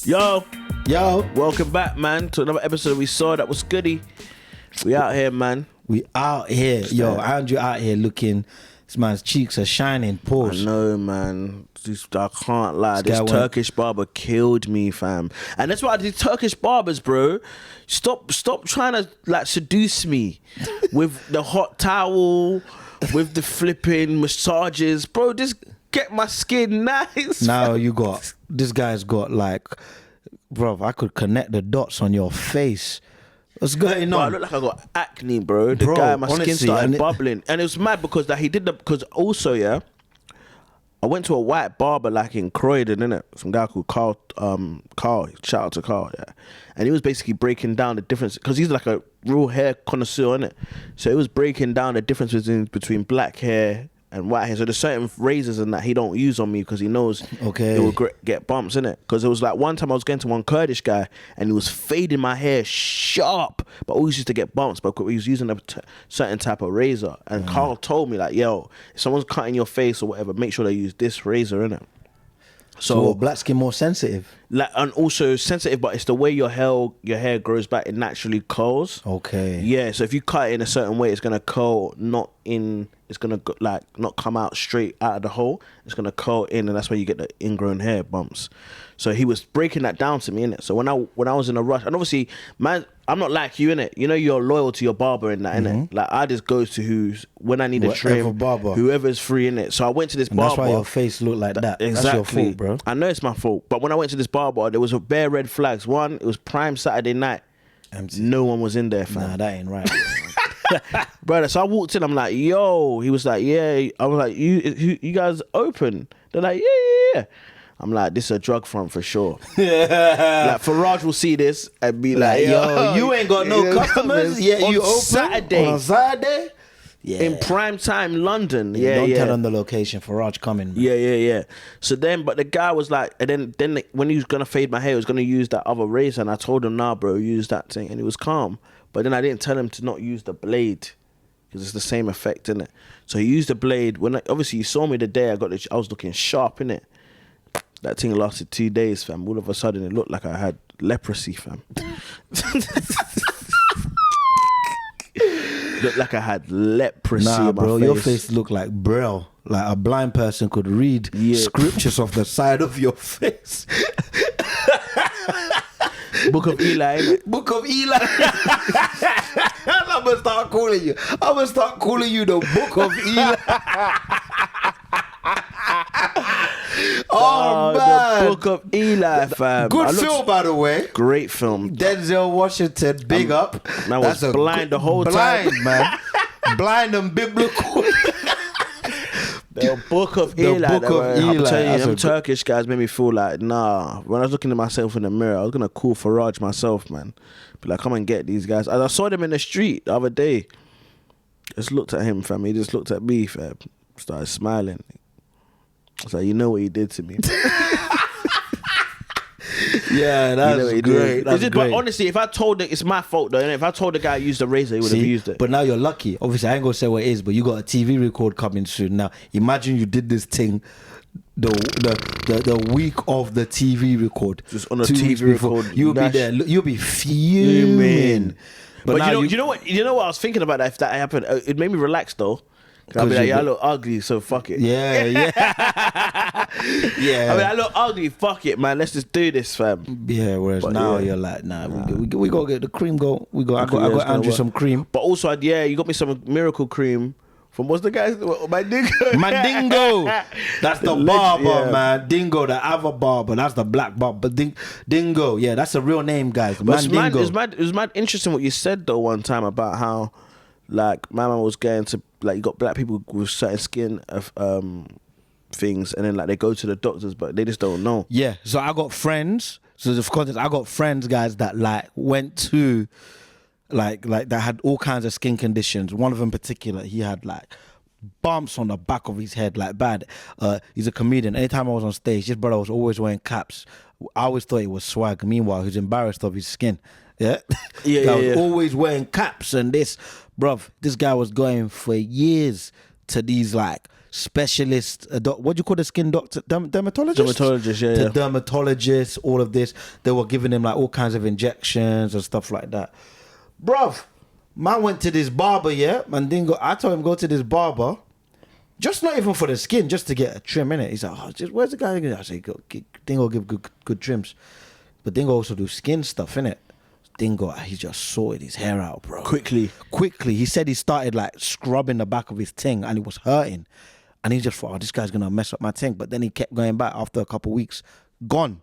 Yo, Yo, welcome back, man, to another episode We Saw That Was Goody. We out here, man. we out here. Yo, Andrew out here looking. This man's cheeks are shining. I Pause. know, man. I can't lie. This guy went- Turkish barber killed me, fam. And that's why these Turkish barbers, bro. Stop trying to like seduce me with the hot towel, with the flipping massages, bro. Just get my skin nice. Now you got, this guy's got like, bro, I could connect the dots on your face. What's going Bro, I on? look like I got acne, bro. The Bro, guy, my honestly, skin started and bubbling. And it was mad because like, he did because also, yeah, I went to a white barber like in Croydon, innit? Some guy called Carl, shout out to Carl, yeah. And he was basically breaking down the difference, because he's like a real hair connoisseur, innit? So he was breaking down the difference between black hair and white hair. So there's certain razors and that he don't use on me because he knows Okay. it will get bumps, innit? Because it was like one time I was going to one Kurdish guy and he was fading my hair sharp, but always used to get bumps because he was using a certain type of razor. And Carl told me like, yo, if someone's cutting your face or whatever, make sure they use this razor, innit? So black skin more sensitive. Like, and also sensitive, but it's the way your hair grows back. It naturally curls. Okay. Yeah, so if you cut it in a certain way, it's gonna curl not in. It's gonna like not come out straight out of the hole. It's gonna curl in, and that's where you get the ingrown hair bumps. So he was breaking that down to me, innit? So when I was in a rush, and obviously, man, I'm not like you, innit? You know, you're loyal to your barber in that, innit? Like I just go to when I need a Whatever trim, barber. whoever's free, innit? So I went to this And barber. that's why your face look like that. Exactly. That's your fault, bro. I know it's my fault, but when I went to this barber, there was a bare red flags. One, it was prime Saturday night. Empty. No one was in there, fam. Nah, that ain't right. Brother, so I walked in, I'm like, yo. He was like, yeah. I was like, you guys open? They're like, yeah. I'm like, this is a drug front for sure. Like, Faraj will see this and be like, Yo, you ain't got no customers. Yeah, on you open Saturday. on Saturday. Yeah. In prime time London. Yeah, Don't yeah. tell them the location for Raj coming. Man. Yeah. So then, but the guy was like, and then when he was gonna fade my hair, he was gonna use that other razor, and I told him, nah, bro, use that thing, and he was calm. But then I didn't tell him to not use the blade, because it's the same effect, innit? So he used the blade. Obviously you saw me the day I was looking sharp, innit? That thing lasted 2 days, fam. All of a sudden it looked like I had leprosy, fam. Looked like I had leprosy Nah, in my bro, face. your face look like Braille. Like a blind person could read scriptures off the side of your face. Book of Eli, innit? Book of Eli. I'm gonna start calling you the Book of Eli. Oh man, The Book of Eli, fam. good film by the way. Great film. Denzel Washington, big up. Man was blind the whole time. Blind, man. Blind and biblical. The Book of Eli. Book of I'm Eli. telling you, That's them a Turkish guys made me feel like, nah. When I was looking at myself in the mirror, I was gonna call Faraj myself, man. Be like, come and get these guys. I saw them in the street the other day. Just looked at him, fam. He just looked at me, fam. Started smiling. I was like, you know what he did to me. Yeah, that's great. That's But great. honestly, if I told it, it's my fault though. And if I told the guy to use the razor, he would have See, used it. but now you're lucky. Obviously, I ain't gonna say what it is, but you got a TV record coming soon. Now, imagine you did this thing the week of the TV record, Just on a 2 TV weeks before. record, You'll be Nash- there. You'll be fuming. But now you know what I was thinking about that if that happened? It made me relax though. I'll be like, yeah, I look ugly, so fuck it. Yeah. I mean, I look ugly, fuck it, man. Let's just do this, fam. Yeah, whereas But now yeah. you're like, nah. We gotta get the cream go. I Yeah, got it's gonna Andrew work. some cream. But also, you got me some miracle cream from what's the guy's my nigga? Mandingo. That's the Legend, barber, yeah. man. Dingo, the other barber. That's the black barber. Dingo. Yeah, that's a real name, guys. But Mandingo. it was mad interesting what you said though one time about how, like, my man was going to, like, you got black people with certain skin of things, and then like they go to the doctors, but they just don't know. Yeah, so I got friends. So of course, I got friends, guys, that like went to, like that had all kinds of skin conditions. One of them in particular, he had like bumps on the back of his head, like bad. He's a comedian. Anytime I was on stage, this brother was always wearing caps. I always thought it was swag. Meanwhile, he was embarrassed of his skin. Yeah, Yeah, I was yeah. always wearing caps and this, bruv. This guy was going for years to these like specialist, what do you call the skin doctor? Dermatologist? Dermatologist, yeah, To yeah. dermatologists, all of this. They were giving him like all kinds of injections and stuff like that. Bruv, man went to this barber, yeah? Mandingo, I told him go to this barber. Just not even for the skin, just to get a trim in it. He's like, oh, just where's the guy? I say, Dingo give good trims. But Dingo also do skin stuff, innit? Dingo, he just sorted his hair out, bro. Quickly. He said he started like scrubbing the back of his ting and it was hurting. And he just thought, oh, this guy's going to mess up my ting. But then he kept going back after a couple of weeks. Gone.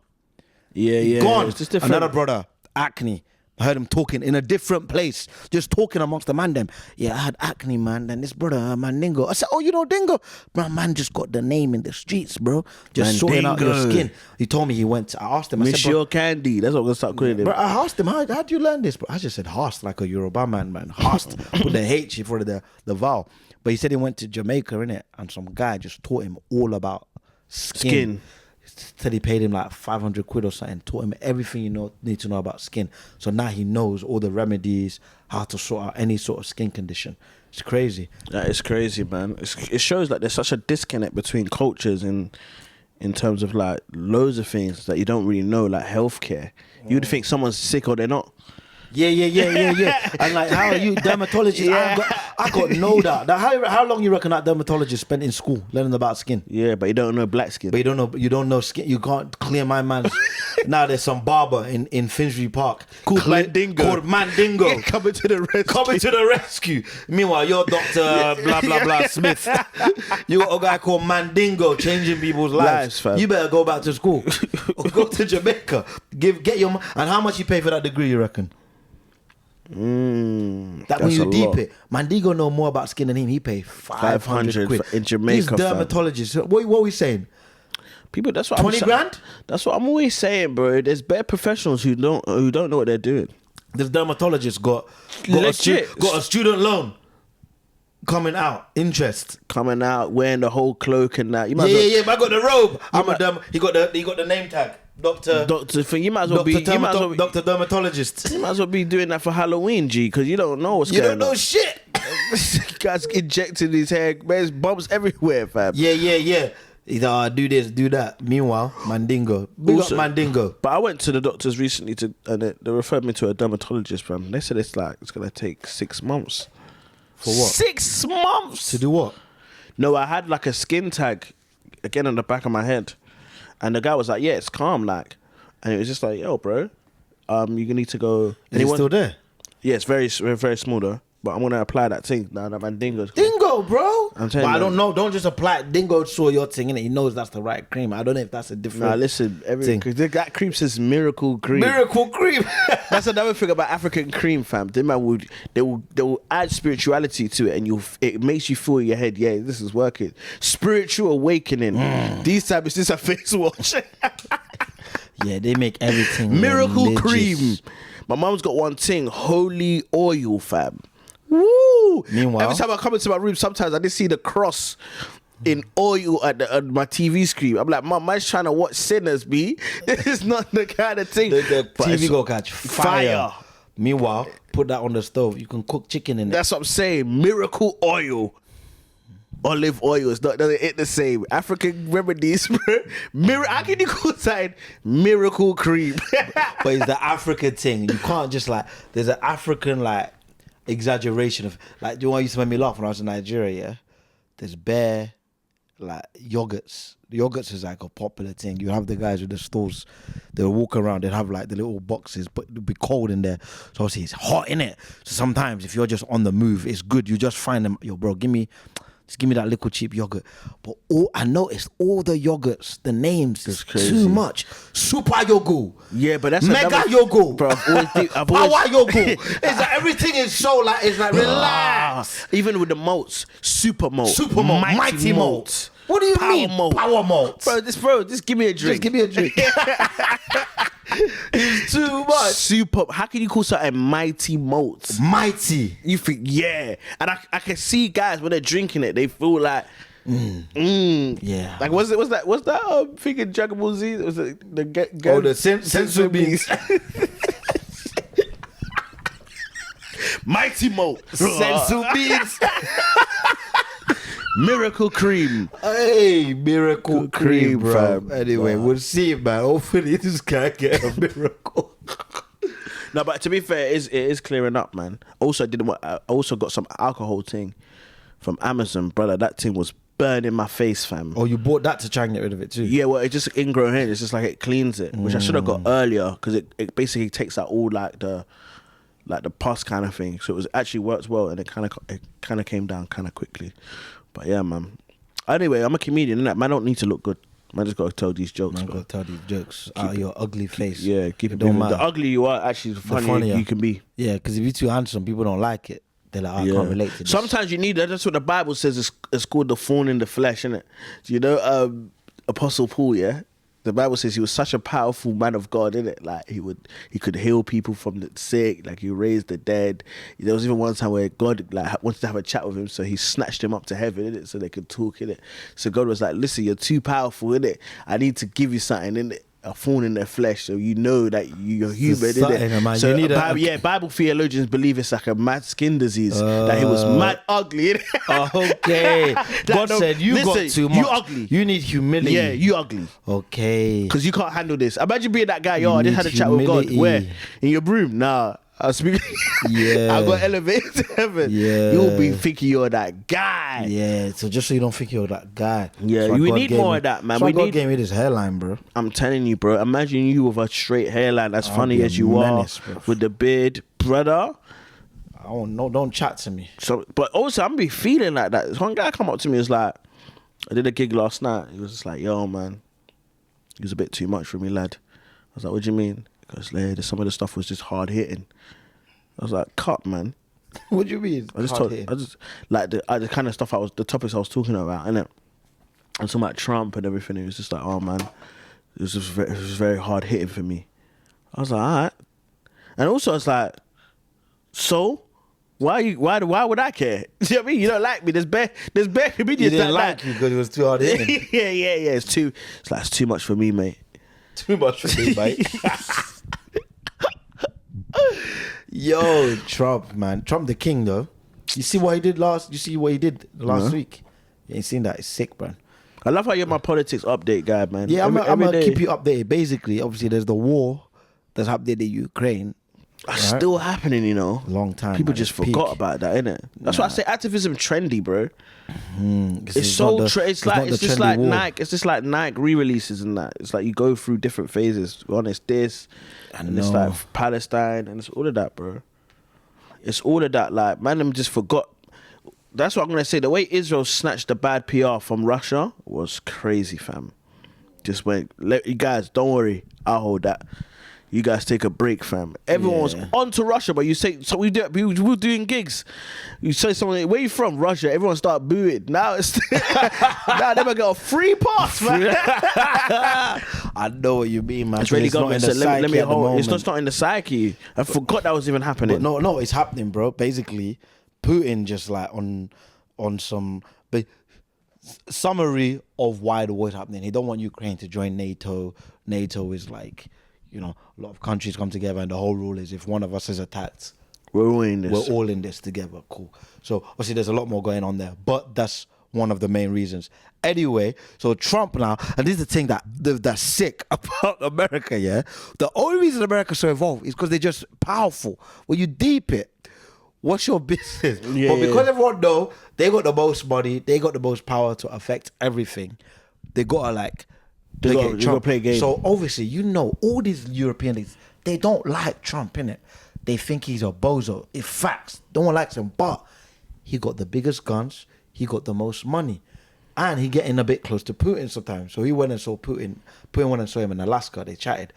Yeah. Gone. It's just different. Another brother, acne. I heard him talking in a different place, just talking amongst the man them. Yeah, I had acne, man. Then this brother, Mandingo. I said, oh, you know Dingo? Bro, man just got the name in the streets, bro. Just sorting out your skin. He told me he went to, I asked him, I said, Monsieur Candy. That's what I'm going to start calling him. bro, I asked him, how do you learn this? Bro, I just said Hast, like a Yoruba man. Hast, put the H for the vowel. But he said he went to Jamaica, innit? And some guy just taught him all about skin. Said he paid him like 500 quid or something, taught him everything you need to know about skin. So now he knows all the remedies, how to sort out any sort of skin condition. It's crazy. That is crazy, man. It shows like there's such a disconnect between cultures in terms of like loads of things that you don't really know, like healthcare. You'd think someone's sick or they're not. Yeah. And like, how are you, dermatologist? Yeah. I got no doubt. Now, how long you reckon that dermatologist spent in school learning about skin? Yeah, but you don't know black skin. But you don't know skin. You can't clear my man's. Now there's some barber in Finsbury Park Called Mandingo. Yeah, Coming to the rescue. Meanwhile, you're Dr. blah blah blah Smith. You got a guy called Mandingo changing people's lives. Fam. You better go back to school or go to Jamaica. Get your and how much you pay for that degree? You reckon? That when you deep it, Mandingo know more about skin than him. He pay 500 quid in Jamaica. He's dermatologist. What are we saying? People, that's what 20 grand? That's what I'm always saying, bro. There's better professionals who don't know what they're doing. This dermatologist got a student loan coming out, interest coming out, wearing the whole cloak and that. You might yeah. But I got the robe. He got the name tag. Doctor thing. You might as well be Doctor Dermatologist. You might as well be doing that for Halloween, G, because you don't know what's you going don't know on. shit. Guys injecting his hair. There's bumps everywhere, fam. Yeah. He's like, do this, do that. Meanwhile, Mandingo. Big up Mandingo. But I went to the doctors recently and they referred me to a dermatologist, fam. They said it's gonna take 6 months. For what? 6 months To do what? No, I had like a skin tag again on the back of my head, and the guy was like, "Yeah, it's calm," like, and it was just like, "Yo, bro, you need to go." Is it still there? Yeah, it's very, very small though. But I'm gonna apply that thing now that Mandingo's Dingo, bro. I'm telling but you, I don't know. Don't just apply it. Dingo saw your thing in it. He knows that's the right cream. I don't know if that's a different. Nah, listen, that cream says miracle cream. Miracle cream. That's another thing about African cream, fam. They will add spirituality to it, and it makes you feel in your head, yeah, this is working. Spiritual awakening. These times, this is a face wash. Yeah, they make everything miracle religious. cream. My mom's got one thing, holy oil, fam. Woo! Meanwhile, every time I come into my room, sometimes I just see the cross in oil at my TV screen. I'm like, Mom, man's trying to watch sinners, B. This is not the kind of thing. The TV go catch fire. Meanwhile, put that on the stove. You can cook chicken in it. That's what I'm saying. Miracle oil. Olive oil is not, doesn't hit the same. African remedies, bro. How can you call that miracle cream? But it's the African thing. You can't just like, there's an African like exaggeration of, like, do you know what used to make me laugh when I was in Nigeria, yeah? There's bare like yogurts. The yogurts is like a popular thing. You have the guys with the stores, they'll walk around, they'll have like the little boxes, but it'll be cold in there. So obviously it's hot in it. So sometimes if you're just on the move, it's good. You just find them, yo bro, just give me that little cheap yogurt. But I noticed all the yogurts, the names is too much. Super yogurt. Yeah, but that's mega yogurt. Bro, Power yogurt. It's like everything is so like, it's like relax. Even with the malts, super malt, mighty malt. What do you mean? Power malt. Bro, just give me a drink. Just give me a drink. It's too much. Super. How can you call something mighty malt? Mighty. You think, yeah. And I can see guys when they're drinking it, they feel like, yeah. Like what's that thing in Dragon Ball Z? Was it the the sensu beans? Mighty malt. Sensu beans. Miracle cream. Hey, miracle cream, bro. fam. Anyway, we'll see, man. Hopefully this guy get a miracle. No, but to be fair, it is clearing up, man. Also, I also got some alcohol thing from Amazon, brother. That thing was burning my face, fam. Oh, you bought that to try and get rid of it too? Yeah, well, it just ingrown hair. It's just like it cleans it, which I should have got earlier because it basically takes out all like the pus kind of thing. So it actually works well, and it kind of came down kind of quickly. But yeah, man. Anyway, I'm a comedian, innit? Man, I don't need to look good. Man, just gotta tell these jokes. Man, gotta tell these jokes out of your ugly face. Yeah, keep it don't moving. matter. The uglier you are, actually, the funnier you can be. Yeah, because if you're too handsome, people don't like it. They're like, I can't relate to this. Sometimes you need that. That's what the Bible says. It's called the thorn in the flesh, isn't it? Do you know Apostle Paul? Yeah, the Bible says he was such a powerful man of God, isn't it? Like he could heal people from the sick. Like he raised the dead. There was even one time where God like wanted to have a chat with him, so he snatched him up to heaven, innit? So they could talk, innit? So God was like, "Listen, you're too powerful, innit? I need to give you something, innit? A thorn in their flesh, so you know that you're human, innit?" So Bible theologians believe it's like a mad skin disease, that he was mad ugly, innit? Okay. God said you got too much. You ugly. You need humility. Yeah, you ugly. Okay. Because you can't handle this. Imagine being that guy, I just had a chat with God. Where? In your room? Nah. I was speaking. Yeah. I got elevated to heaven. Yeah. You'll be thinking you're that guy. Yeah. So just so you don't think you're that guy. Yeah. We need more of that, man. So God gave me this hairline, bro. I'm telling you, bro. Imagine you with a straight hairline, as funny as you menace, are, bro. With the beard, brother. Don't chat to me. So, but also, I'm be feeling like that. One guy come up to me, was like, I did a gig last night. He was just like, yo, man, it was a bit too much for me, lad. I was like, what do you mean? Because some of the stuff was just hard hitting. I was like, cut, man. What do you mean? I just like the kind of stuff the topics I was talking about, innit? And talking about Trump and everything. It was just like, oh man, it was very hard hitting for me. I was like, all right. And also, it's like, so why would I care? You know what I mean? You don't like me. There's bare comedians you didn't like you because it was too hard hitting. yeah. It's too much for me, mate. Too much for me, mate. Yo, Trump, man. Trump the king, though. You see what he did last week? You ain't seen that. It's sick, bro. I love how you're my politics update guy, man. Yeah, I'm gonna keep you updated. Basically, obviously, there's the war that's happening in Ukraine. That's still happening, you know. Long time. People just forgot about that, innit? That's why I say activism trendy, bro. It's so it's just like Nike. It's just like Nike re-releases and that. It's like you go through different phases. It's this, and it's like Palestine, and it's all of that, bro. It's all of that. Like, man, them just forgot. That's what I'm gonna say. The way Israel snatched the bad PR from Russia was crazy, fam. Just went, you guys, don't worry, I'll hold that. You guys take a break, fam. Everyone was on to Russia, but you say, so we were doing gigs. You say something, where you from? Russia. Everyone start booing. Now it's now they got a free pass, man. I know what you mean, man. It's government said, let me hold. It's not in the psyche. I forgot that was even happening. But no, it's happening, bro. Basically, Putin just like on some summary of why the war is happening. He don't want Ukraine to join NATO. NATO is like, you know, a lot of countries come together, and the whole rule is if one of us is attacked, we're all in this. We're all in this together. Cool. So obviously there's a lot more going on there, but that's one of the main reasons. Anyway, so Trump now, and this is the thing that's sick about America, yeah? The only reason America's so evolved is because they're just powerful. When you deep it, what's your business? Yeah, but because everyone know they got the most money, they got the most power to affect everything, they gotta like They gotta play a game. So obviously, you know, all these European leaders, they don't like Trump, innit? They think he's a bozo. It's facts. No one likes him, but he got the biggest guns, he got the most money, and he getting a bit close to Putin sometimes. So he went and saw Putin. Putin went and saw him in Alaska. They chatted.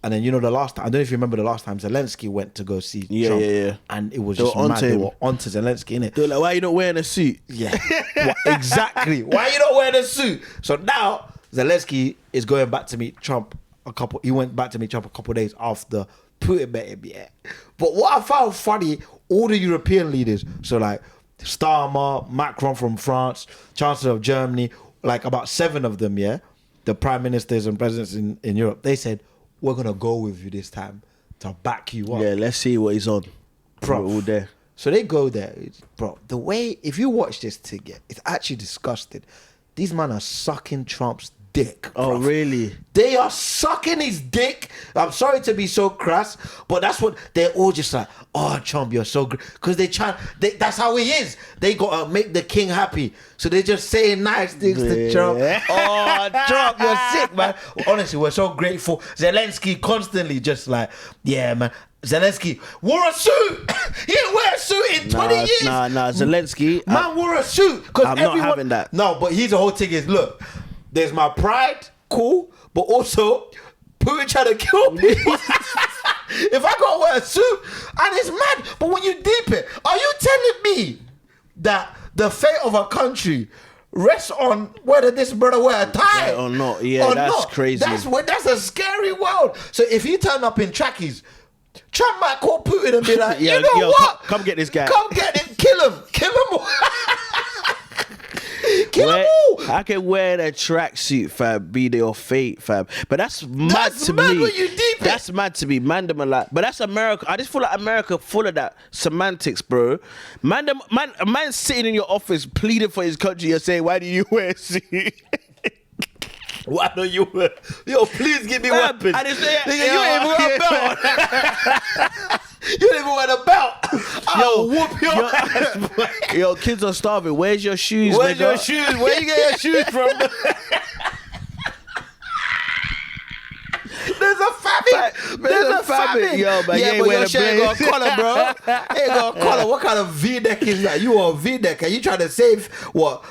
And then, you know, the last time, I don't know if you remember the last time Zelensky went to go see Trump. Yeah. And it was just mad. They were onto Zelensky, innit? They were like, why are you not wearing a suit? Yeah. Exactly. Why are you not wearing a suit? So now Zelensky is going back to meet Trump he went back to meet Trump a couple of days after Putin met him, yeah. But what I found funny, all the European leaders, so like Starmer, Macron from France, Chancellor of Germany, like about 7 of them, yeah, the prime ministers and presidents in Europe, they said, we're going to go with you this time to back you up. Yeah, let's see what he's on. Bro, we're all there. So they go there, bro. The way, if you watch this ticket, it's actually disgusting. These men are sucking Trump's dick. Oh, bruv. really? They are sucking his dick. I'm sorry to be so crass, but that's what they're all just like. Oh, Trump, you're so great, because that's how he is. They gotta make the king happy, so they're just saying nice things to Trump. Oh, Trump, you're sick, man. Honestly, we're so grateful. Zelensky constantly just like, yeah, man. Zelensky wore a suit. He didn't wear a suit in 20 years. Nah. Zelensky, Man wore a suit. I'm not having that. No, but he's the whole thing is, look, there's my pride, cool, but also Putin trying to kill me. If I gotta wear a suit, and it's mad. But when you deep it, are you telling me that the fate of a country rests on whether this brother wear a tie or not? Yeah, that's crazy. That's a scary world. So if you turn up in trackies, Trump might call Putin and be like, you know what? Come get this guy. Come get him. Kill him. Kill him all. Kill them all. I can wear that tracksuit, fam, be their fate, fam. But that's mad to me. When you deep it. That's mad to me. Man, them are like, but that's America. I just feel like America full of that semantics, bro. A man sitting in your office pleading for his country. You're saying, why do you wear a suit? Why don't you wear? Yo, please give me weapons. And it's Nigga, you ain't even wear a belt. You didn't even wear the belt. I'll whoop your ass. Yo, kids are starving. Where's your shoes, Where's nigga? your shoes? Where you get your shoes from? There's a famine. There's a famine. Yo, man, yeah, but your shit ain't got a collar, bro. Ain't got a collar. What kind of V-neck is that? You are a V-neck. Are you trying to save what?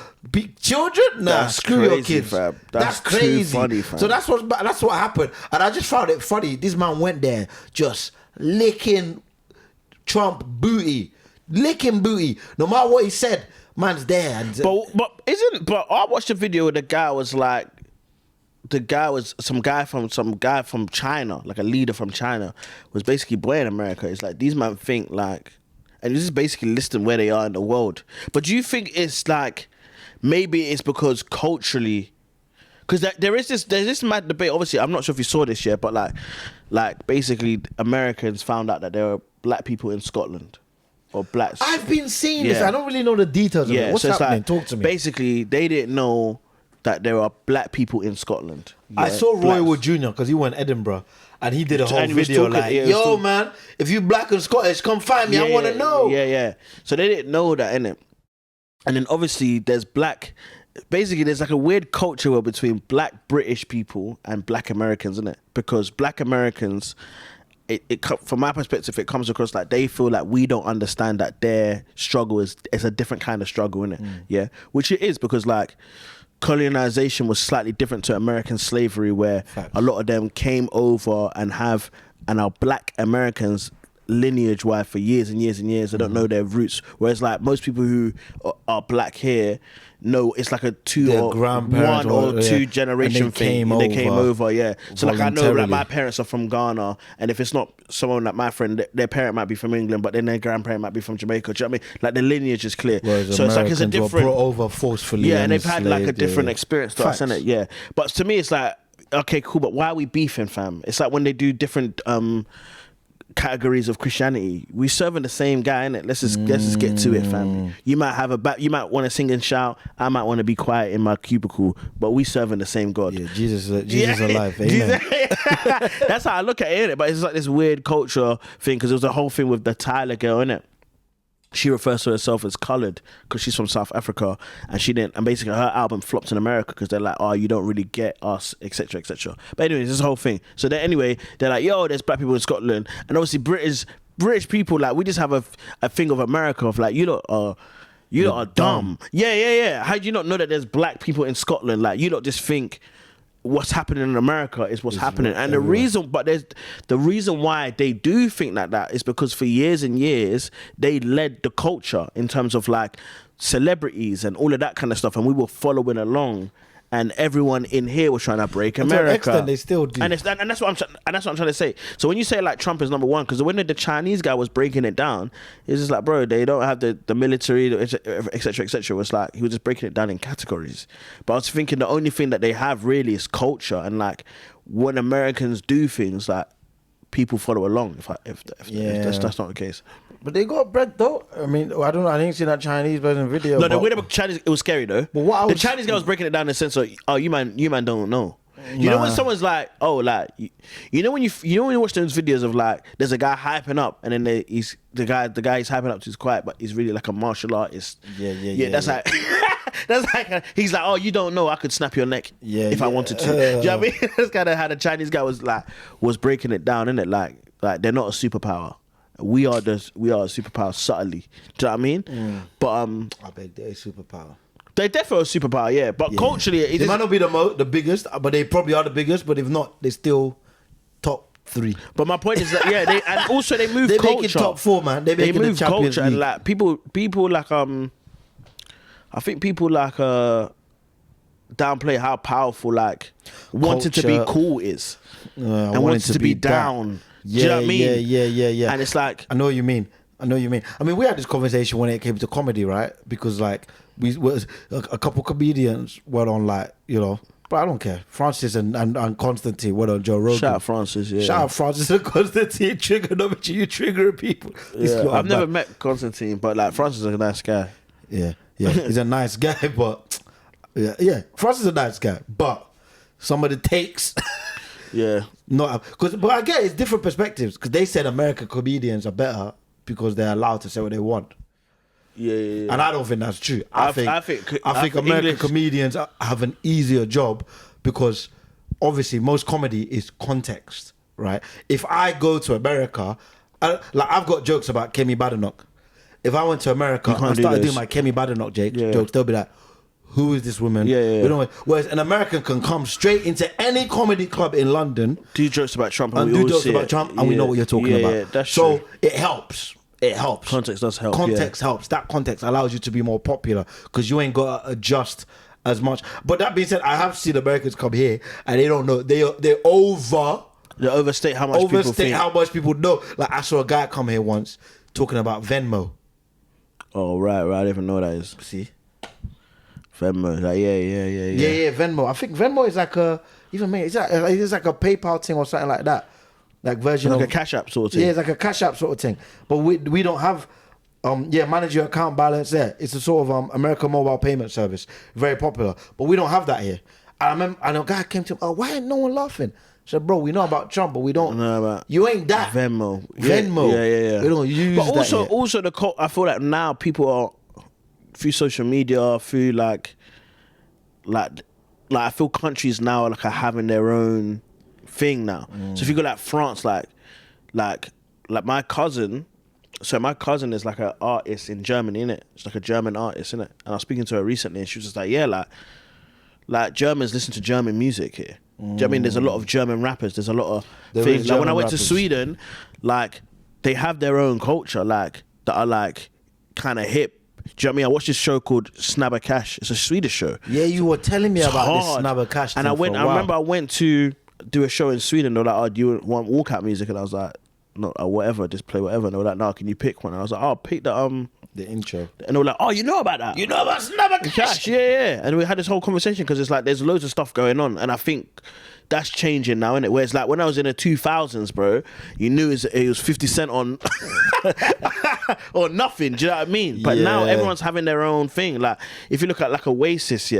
Children? Nah, That's screw your crazy, kids. fam. That's Too crazy. funny, fam. So that's what happened, and I just found it funny. This man went there just licking Trump booty, no matter what he said. Man's there. And But I watched a video where the guy was some guy from China, like a leader from China, was basically blaming America. It's like these men think like, and this is basically listing where they are in the world. But do you think it's like maybe it's because culturally? Because there's this mad debate. Obviously, I'm not sure if you saw this yet, but like basically Americans found out that there are black people in Scotland, or blacks. I've been seeing this. I don't really know the details of it. What's so it's happening? like, Talk to me. Basically, they didn't know that there are black people in Scotland. I Yeah, saw Roy blacks. Wood Jr. because he went Edinburgh and he did a whole And he was video talking- like, yeah, he was yo, talking- man, if you black and Scottish, come find me. I want to know. Yeah. So they didn't know that, innit? And then obviously there's like a weird culture between black British people and black Americans, isn't it? Because black Americans, from my perspective, it comes across like they feel like we don't understand that their struggle is a different kind of struggle, innit? Yeah, which it is, because like colonization was slightly different to American slavery, where a lot of them came over and are black Americans lineage wise for years and years and years. They don't know their roots, whereas like most people who are black here know it's like a one or two generation thing. They came over, yeah. So like I know like my parents are from Ghana, and if it's not someone like my friend, their parent might be from England, but then their grandparent might be from Jamaica. Do you know what I mean? Like the lineage is clear. Whereas so it's like it's a Americans were different brought over forcefully. and they've had like a enslaved, different experience to us, innit? Yeah. But to me it's like, okay, cool, but why are we beefing, fam? It's like when they do different categories of Christianity, we serving the same guy, innit? Let's just get to it, fam. You might want to sing and shout, I might want to be quiet in my cubicle, but we serving the same God. Yeah, Jesus alive. Amen. That's how I look at it, innit? But it's like this weird culture thing, because there was a whole thing with the Tyler girl, innit? She refers to herself as coloured because she's from South Africa, and basically her album flopped in America because they're like, oh, you don't really get us, etc, etc. But anyways, this whole thing. So they're like, yo, there's black people in Scotland, and obviously British people, like we just have a thing of America of like, you lot are dumb. Yeah. How do you not know that there's black people in Scotland? Like you lot just think what's happening in America is what's happening. And the reason why they do think like that is because for years and years they led the culture in terms of like celebrities and all of that kind of stuff, and we were following along, and everyone in here was trying to break America. To an extent, they still do. And that's what I'm trying to say. So when you say like Trump is number one, because when the Chinese guy was breaking it down, it's just like, bro, they don't have the military, etc, etc. It's like he was just breaking it down in categories. But I was thinking the only thing that they have really is culture, and like when Americans do things, like people follow along. If that's not the case. But they got bread though. I mean, I don't know. I didn't see that Chinese version video. No, the way the Chinese, it was scary though. But what the Chinese guy was breaking it down in the sense of, oh, you man don't know. You know when someone's like, oh, like you know when you watch those videos of like, there's a guy hyping up, and then the guy he's hyping up to is quiet, but he's really like a martial artist. Yeah. That's like. That's like he's like, oh, you don't know, I could snap your neck if I wanted to. Do you know what I mean? That's kind of how the Chinese guy was breaking it down, innit? Like they're not a superpower. We are a superpower subtly. Do you know what I mean? But I beg they're a superpower. They're definitely a superpower, yeah. But culturally, they might not be the biggest, but they probably are the biggest. But if not, they're still top 3. But my point is that and also they move they culture. Make it top 4, man. They move the Champions culture League. and like people like I think people like downplay how powerful like wanting to be cool is and wanting to be down. Do you know what I mean? Yeah. And it's like, I know what you mean. I mean, we had this conversation when it came to comedy, right? Because like a couple comedians went on like, you know, but I don't care. Francis and Constantine went on Joe Rogan. Shout out Francis, yeah. Shout out Francis and Constantine. Trigonometry, you triggering people. Yeah. I've never met Constantine, but like Francis is a nice guy. Yeah, he's a nice guy, but yeah, Francis is a nice guy, but some of the takes, yeah, not because. But I get it's different perspectives because they said American comedians are better because they're allowed to say what they want. Yeah. And I don't think that's true. I think American English comedians have an easier job because obviously most comedy is context, right? If I go to America, like I've got jokes about Kemi Badenoch. If I went to America and started doing my Kemi Badenoch jokes, they'll be like, who is this woman? Yeah. We don't, whereas an American can come straight into any comedy club in London, do jokes about Trump, and do jokes about Trump, and we know what you're talking about. Yeah, that's so true. it helps. It helps. Context does help. Context helps. That context allows you to be more popular because you ain't got to adjust as much. But that being said, I have seen Americans come here and they don't know. They overstate how much people know. Like I saw a guy come here once talking about Venmo. Oh right, I didn't even know what that is. See, Venmo, like yeah. Venmo. I think Venmo is like it's like a PayPal thing or something like that. Like version like of a Cash App sort of thing. Yeah, it's like a Cash App sort of thing. But we don't have manage your account balance there. It's a sort of American mobile payment service, very popular. But we don't have that here. I remember, and a guy came to me, oh, why ain't no one laughing? I said, bro, we know about Trump, but we don't know about you ain't that. Venmo. Yeah. We don't use but that yet. also I feel like now people are through social media, through like I feel countries now like are having their own thing now. So if you go like France, like my cousin, so my cousin is like an artist in Germany, innit? She's like a German artist, innit? And I was speaking to her recently and she was just like, yeah, like Germans listen to German music here. Do you know what I mean? There's a lot of German rappers, there's a lot of things. Like when I went to Sweden, like they have their own culture, like that are like kind of hip. Do you know what I mean? I watched this show called Snabba Cash. It's a Swedish show. Yeah, you were telling me about this hard. Snabba Cash thing. And I remember I went to do a show in Sweden. They were like, oh, do you want walkout music? And I was like, no, whatever, just play whatever. And they were like, no, can you pick one? And I was like, oh, pick the intro. And they were like, oh, you know about that? You know about Snabba Cash? Yeah. And we had this whole conversation because it's like there's loads of stuff going on. And I think that's changing now, innit? Where it's like when I was in the 2000s, bro, you knew it was 50 Cent on or nothing. Do you know what I mean? But now everyone's having their own thing. Like if you look at like Oasis,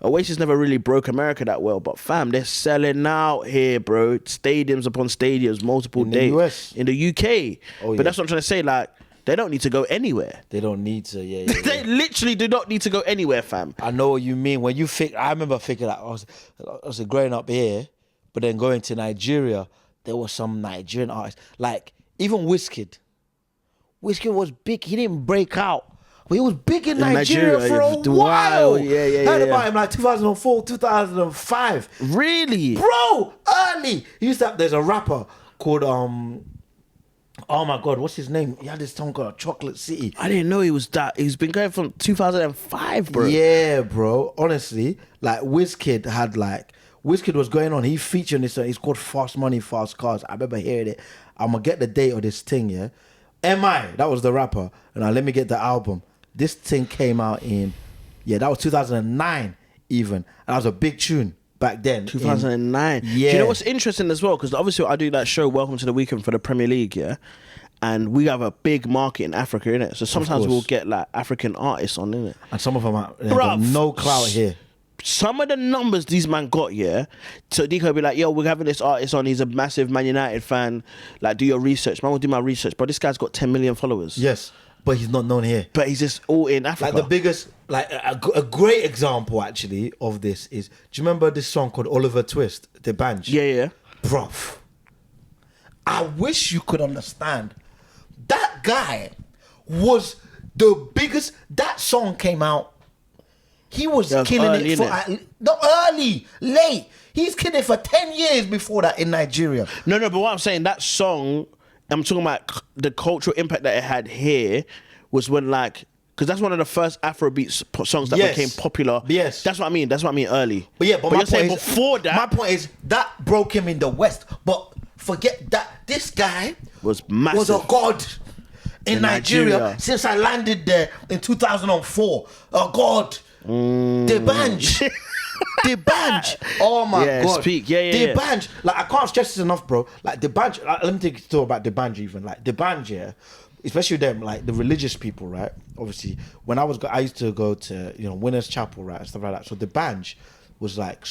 Oasis never really broke America that well, but fam, they're selling out here, bro. Stadiums upon stadiums, multiple days. US. In the UK. But that's what I'm trying to say, like, they don't need to go anywhere. They don't need to, They literally do not need to go anywhere, fam. I know what you mean. When you I remember thinking that I was growing up here, but then going to Nigeria, there was some Nigerian artists. Like, even Wizkid. Wizkid was big. He didn't break out. But he was big in Nigeria for a while. Heard about him like 2004, 2005. Really? Bro, early. There's a rapper called, oh my God, what's his name? He had this song called Chocolate City. I didn't know he was that. He's been going from 2005, bro. Yeah, bro. Honestly, like Wizkid was going on. He featured in this song. It's called Fast Money, Fast Cars. I remember hearing it. I'm going to get the date of this thing, yeah? M.I., that was the rapper. And now let me get the album. This thing came out that was 2009 even. And that was a big tune. back then. 2009. Yeah. Do you know what's interesting as well? Because obviously I do that show, Welcome to the Weekend, for the Premier League, yeah? And we have a big market in Africa, innit? So sometimes we'll get like African artists on, innit? And some of them got no clout here. Some of the numbers these man got, yeah. So Deco be like, yo, we're having this artist on. He's a massive Man United fan. Like, do your research. Man will do my research. But this guy's got 10 million followers. Yes, but he's not known here. But he's just all in Africa. Like the biggest, like a great example actually of this is, do you remember this song called Oliver Twist, the band? Yeah. Bruv, I wish you could understand. That guy was the biggest. That song came out. He was killing early, it for not early, late. He's killing it for 10 years before that in Nigeria. No, but what I'm saying, that song, I'm talking about the cultural impact that it had here was when like, because that's one of the first Afrobeat songs that became popular. Yes. That's what I mean. That's what I mean early. But my you're point saying is, before that. my point is that broke him in the West. But forget that this guy was massive. Was a god in Nigeria Nigeria since I landed there in 2004. A god. The Banj. The Banj. Oh my God. Speak. The Banj. Like, I can't stress this enough, bro. Like, the Banj. Like, let me take you talk about the Banj even. Like, the Banj, yeah. Especially them, like, the religious people, right? Obviously, when I used to go to, Winners Chapel, right? And stuff like that. So the Banj was like,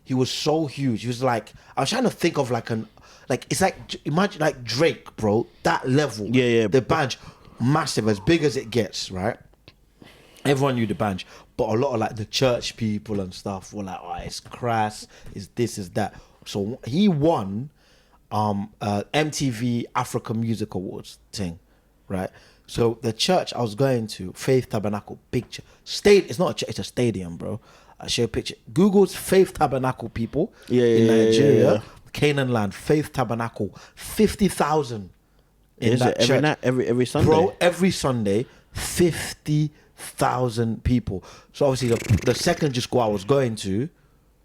he was so huge. He was like, I was trying to think of it's like, imagine like Drake, bro. That level. Yeah. The Banj, massive, as big as it gets, right? Everyone knew the Banj, but a lot of like the church people and stuff were like, oh, it's crass, it's this, is that. So he won MTV Africa Music Awards thing, right? So the church I was going to, Faith Tabernacle, big church. It's not a church, it's a stadium, bro. I show a picture. Google's Faith Tabernacle people in Nigeria, Canaan land, Faith Tabernacle, 50,000 in that church. Every Sunday? Bro, every Sunday, 50,000 people. So obviously the secondary school I was going to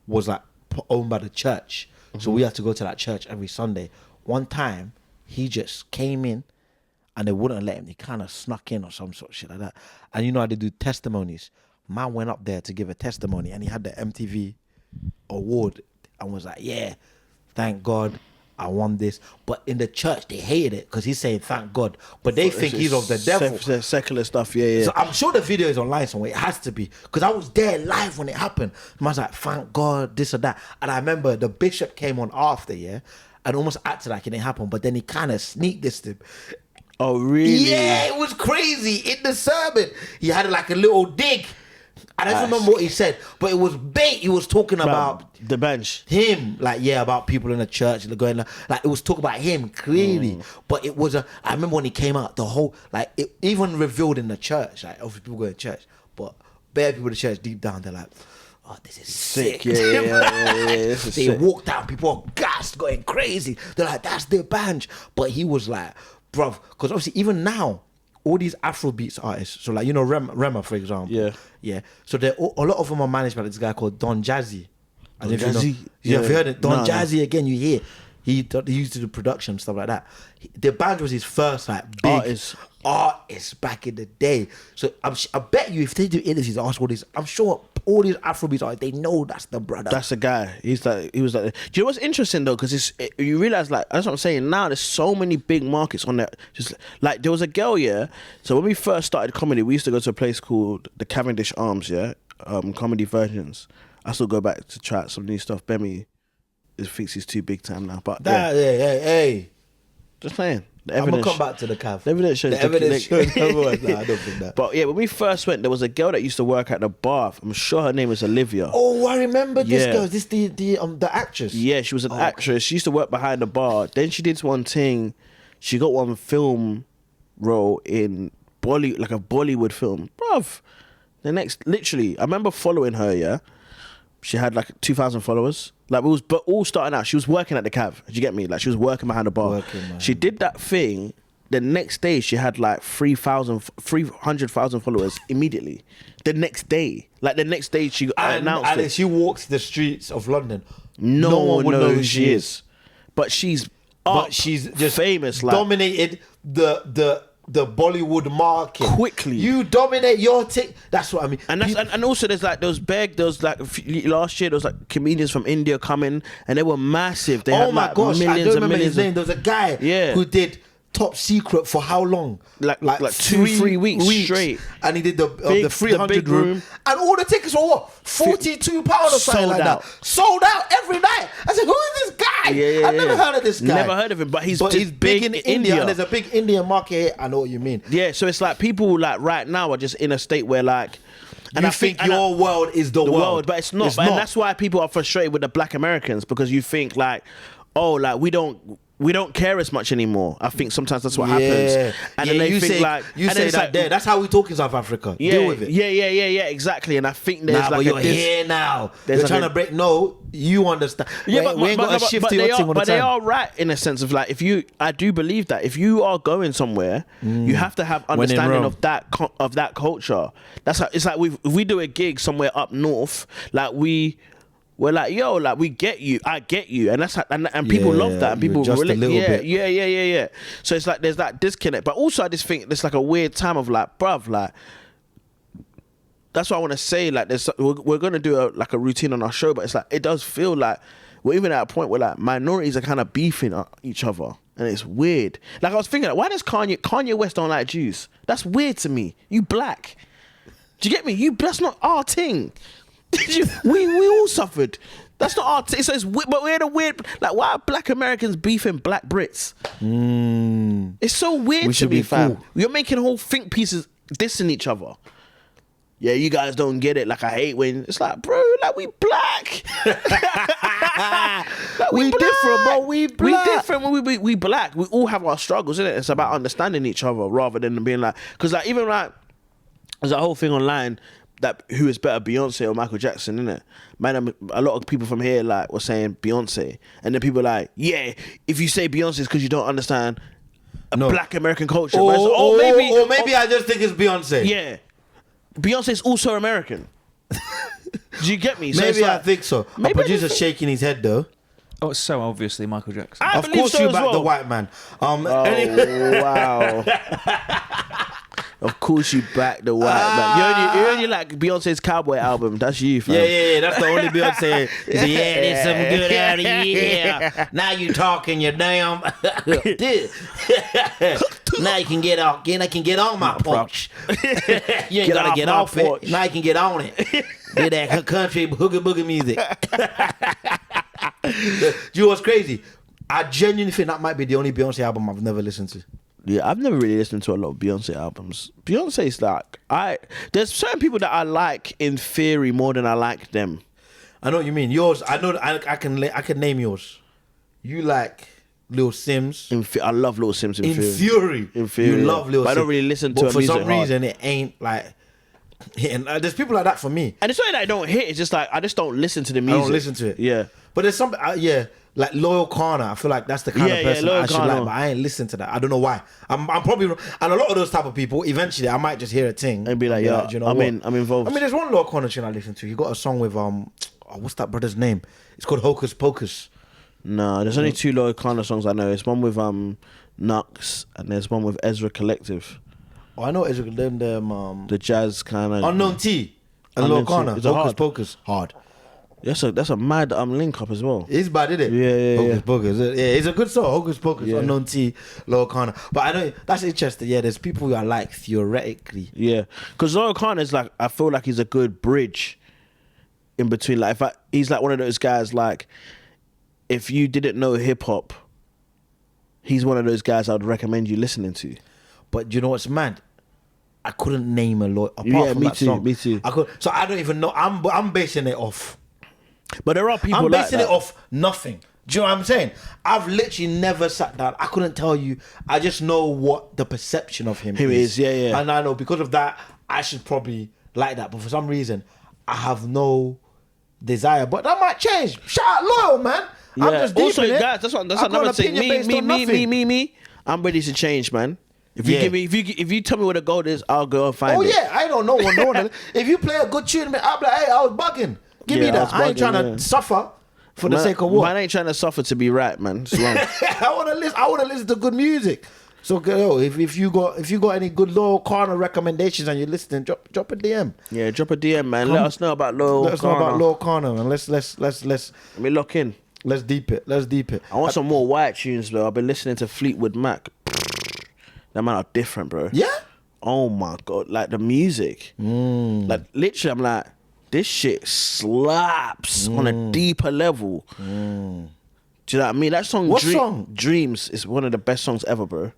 was like owned by the church. So we had to go to that church every Sunday. One time, he just came in and they wouldn't let him. He kind of snuck in or some sort of shit like that. And you know how they do testimonies. Man went up there to give a testimony and he had the MTV award and was like, yeah, thank God I won this. But in the church, they hated it because he's saying thank God. But they think he's of the devil. Secular stuff, yeah. So I'm sure the video is online somewhere. It has to be. Because I was there live when it happened. I was like, thank God, this or that. And I remember the bishop came on after, yeah, and almost acted like it didn't happen. But then he kind of sneaked this to him. Oh, really? Yeah, it was crazy. In the sermon, he had like a little dig. I don't remember what he said, but it was bait. He was talking about the bench. Him, like, yeah, about people in the church going, like, it was talking about him clearly. But it was I remember when he came out, the whole, like, it even revealed in the church, like, obviously people go to church, but bare people in the church deep down, they're like, oh, this is sick. Yeah. This is they sick. walked out, people are gassed, going crazy. They're like, that's the band. But he was like, bruv, because obviously even now, all these Afrobeats artists, so like, Rema, for example. Yeah. So a lot of them are managed by this guy called Don Jazzy. Don Jazzy? Have you heard it? Don Jazzy, again, you hear. He used to do production, stuff like that. The band was his first like big artist back in the day. So I bet you if they do interviews, ask all these, I'm sure all these Afrobeats artists, they know that's the brother. That's the guy. He was like. Do you know what's interesting though? Because you realize, like, that's what I'm saying. Now there's so many big markets on that. Just like there was a girl, yeah. So when we first started comedy, we used to go to a place called the Cavendish Arms, yeah. Comedy Versions. I still go back to try out some new stuff. Bemi thinks he's too big time now, but hey. Just saying. I'm gonna come back to the Cav. The evidence shows. The evidence shows otherwise. Nah, I don't think that. But yeah, when we first went, there was a girl that used to work at the bar. I'm sure her name was Olivia. Oh, I remember this girl. Is this the actress? Yeah, she was an actress. She used to work behind the bar. Then she did one thing. She got one film role in like a Bollywood film, bruv. Literally, I remember following her. Yeah, she had like 2,000 followers. Like we was, but all starting out, she was working at the Cav. Did you get me? Like she was working behind the bar. She did that thing. The next day, she had like 300,000 followers immediately. The next day, she announced and it. if she walks the streets of London, no one would know who she is. But she's just famous. Like dominated the the Bollywood market Quickly. You dominate your tick. That's what I mean. And that's and also there's like last year there was like comedians from India coming and they were massive. They had my like gosh, I millions don't and remember his millions. name. There was a guy who did Top Secret for how long? Like 3 weeks straight. And he did the 300 big room. And all the tickets were what? £42 or something Sold like out. that. Sold out every night. I said, who is this guy? I've never heard of this guy. Never heard of him, but he's big in India. And there's a big Indian market here. I know what you mean. Yeah, so it's like people like right now are just in a state where like, and I think your world is the world, but it's not. And that's why people are frustrated with the Black Americans, because you think like, oh, like we don't care as much anymore. I think sometimes that's what happens. And then they think like you say that like, there. That's how we talk in South Africa. Deal with it. Yeah, exactly. And I think there's like but you're here now. They're trying to break. No, you understand. Yeah, but we ain't got a shift to your thing all the time. But they are right in a sense of like, I do believe that if you are going somewhere, you have to have understanding of that culture. That's how it's like. If we do a gig somewhere up north, like we're like, yo, like we get you, I get you, and that's how, and people love that, and people just really, a little bit. Yeah. So it's like there's that disconnect, but also I just think there's like a weird time of like, bruv, like that's what I want to say. Like, we're gonna do a routine on our show, but it's like it does feel like we're even at a point where like minorities are kind of beefing each other, and it's weird. Like I was thinking, like, why does Kanye West don't like Jews? That's weird to me. You black, do you get me? That's not our thing. we all suffered. That's not our thing. So but we're the weird. Like, why are Black Americans beefing Black Brits? It's so weird to me, fam. Cool. You're making whole think pieces dissing each other. Yeah, you guys don't get it. Like, I hate when it's like, bro, like we black. Like, we black. Different, but we black. We different. We black. We all have our struggles, isn't it? It's about understanding each other rather than being like, because like even like there's a whole thing online. That who is better, Beyonce or Michael Jackson, innit? Man, a lot of people from here like were saying Beyonce, and then people are like, yeah, if you say Beyonce, it's because you don't understand Black American culture. Or maybe I just think it's Beyonce. Yeah, Beyonce's also American. Do you get me? So maybe I think so. A producer's shaking his head though. Oh, it's so obviously Michael Jackson. Of course, so you back the white man. Wow. Of course you back the white man. You only like Beyonce's Cowboy album. That's you, fam. Yeah. That's the only Beyonce. Yeah, there's some good out of here. Now you talking, you damn. Now you can get off. I can get on my porch. You ain't gotta get off it. Now you can get on it. Do that country boogie music. You know what's crazy? I genuinely think that might be the only Beyonce album I've never listened to. Yeah, I've never really listened to a lot of Beyonce albums. Beyonce's like, there's certain people that I like in theory more than I like them. I know what you mean. Yours, I know. I can name yours. You like Lil Sims. I love Lil Sims in theory. In theory, you love Lil Sims. I don't really listen to her for music some reason it ain't like. And there's people like that for me. And it's not that I don't hit. It's just like I just don't listen to the music. I don't listen to it. Yeah. But there's some like Loyal Kana. I feel like that's the kind of person I should like, but I ain't listen to that. I don't know why. I'm probably, and a lot of those type of people, eventually I might just hear a thing and be like, yeah, you know I'm involved. I mean, there's one Loyal Kana tune I listen to. He got a song with what's that brother's name? It's called Hocus Pocus. No, there's only two Loyal Kana songs I know. It's one with Nux and there's one with Ezra Collective. Oh, I know Ezra. Them the jazz kind of Unknown T and Loyal Kana. Hocus Pocus. Hard. That's a mad link up as well. It's bad, isn't it? Yeah. Hocus Pocus. Yeah, it's a good song. Hocus Pocus, Unknown T, Loyal Kana. But I know that's interesting. Yeah, there's people who I like theoretically. Yeah, because Loyal Kana is like, I feel like he's a good bridge in between. Like, he's like one of those guys. Like, if you didn't know hip hop, he's one of those guys I'd recommend you listening to. But you know what's mad? I couldn't name a lot apart from that song. Me too. So I don't even know. I'm basing it off. But there are people I'm like basing it off nothing. Do you know what I'm saying? I've literally never sat down. I couldn't tell you. I just know what the perception of him is. Yeah. And I know because of that, I should probably like that. But for some reason, I have no desire. But that might change. Shout out Loyal, man. Yeah. I'm just deep also, in it. guys, that's another thing. Me. I'm ready to change, man. If you tell me what the goal is, I'll go and find it. Oh yeah, I don't know one. If you play a good tune, I'll be like, hey, I was bugging. Give me that. I ain't trying to suffer for the sake of what. Man ain't trying to suffer to be right, man. It's wrong. I want to listen to good music. So yo, if you got any good Loyal Corner recommendations and you're listening, drop a DM. Yeah, drop a DM, man. Let us know about Loyal Let us know Corner. about Loyal Corner, and let's Let me lock in. let's deep it. Let's deep it. I want some more white tunes, though. I've been listening to Fleetwood Mac. That man are different, bro. Yeah. Oh my god, like the music. Like literally, I'm like, this shit slaps on a deeper level. Do you know what I mean? That song, What song? Dreams, is one of the best songs ever, bro.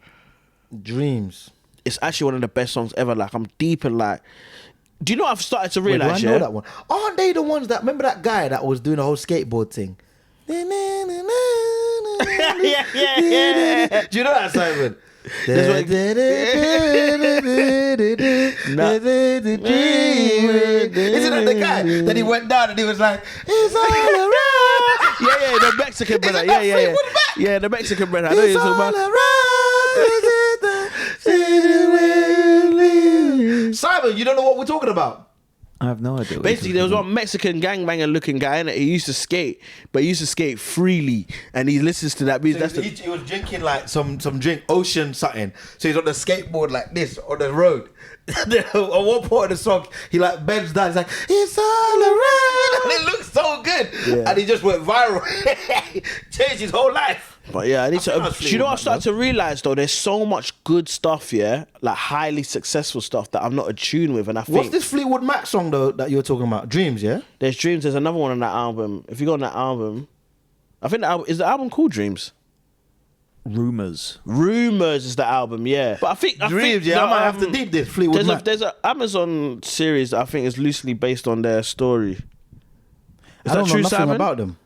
Dreams. It's actually one of the best songs ever. Like, I'm deep in like. Do you know what I've started to Wait, do I realize? know Yeah, that one? Aren't they the ones that remember that guy that was doing the whole skateboard thing? yeah. Do you know that, Simon? That's what- Isn't that the guy? Then he went down and he was like, "It's all around." Yeah, the Mexican brother. it Yeah, not yeah, Fleetwood yeah. Mac? Yeah, the Mexican brother. I know It's you're all talking about. around. Simon, you don't know what we're talking about. I have no idea. What Basically, there was one Mexican gangbanger looking guy in it. He used to skate, but he used to skate freely, and he listens to that music. So he was drinking like some drink, ocean something. So he's on the skateboard like this on the road. Then at one point of the song, he like bends down. He's like, "It's all around," and it looks so good. Yeah. And he just went viral, changed his whole life. But yeah, I need think I to. was Do you know what I've Fleetwood Mac, started to realize though? There's so much good stuff, yeah, like highly successful stuff that I'm not attuned with, and I What's think this Fleetwood Mac song though that you're talking about? Dreams, yeah. there's Dreams. There's another one on that album. If you go on that album, I think is the album called Dreams. Rumors. Rumors is the album, yeah. But I think Dreams, yeah. I might have to deep this Fleetwood Mac. There's a Amazon series that I think is loosely based on their story. Is I don't that know true, nothing Simon? about them.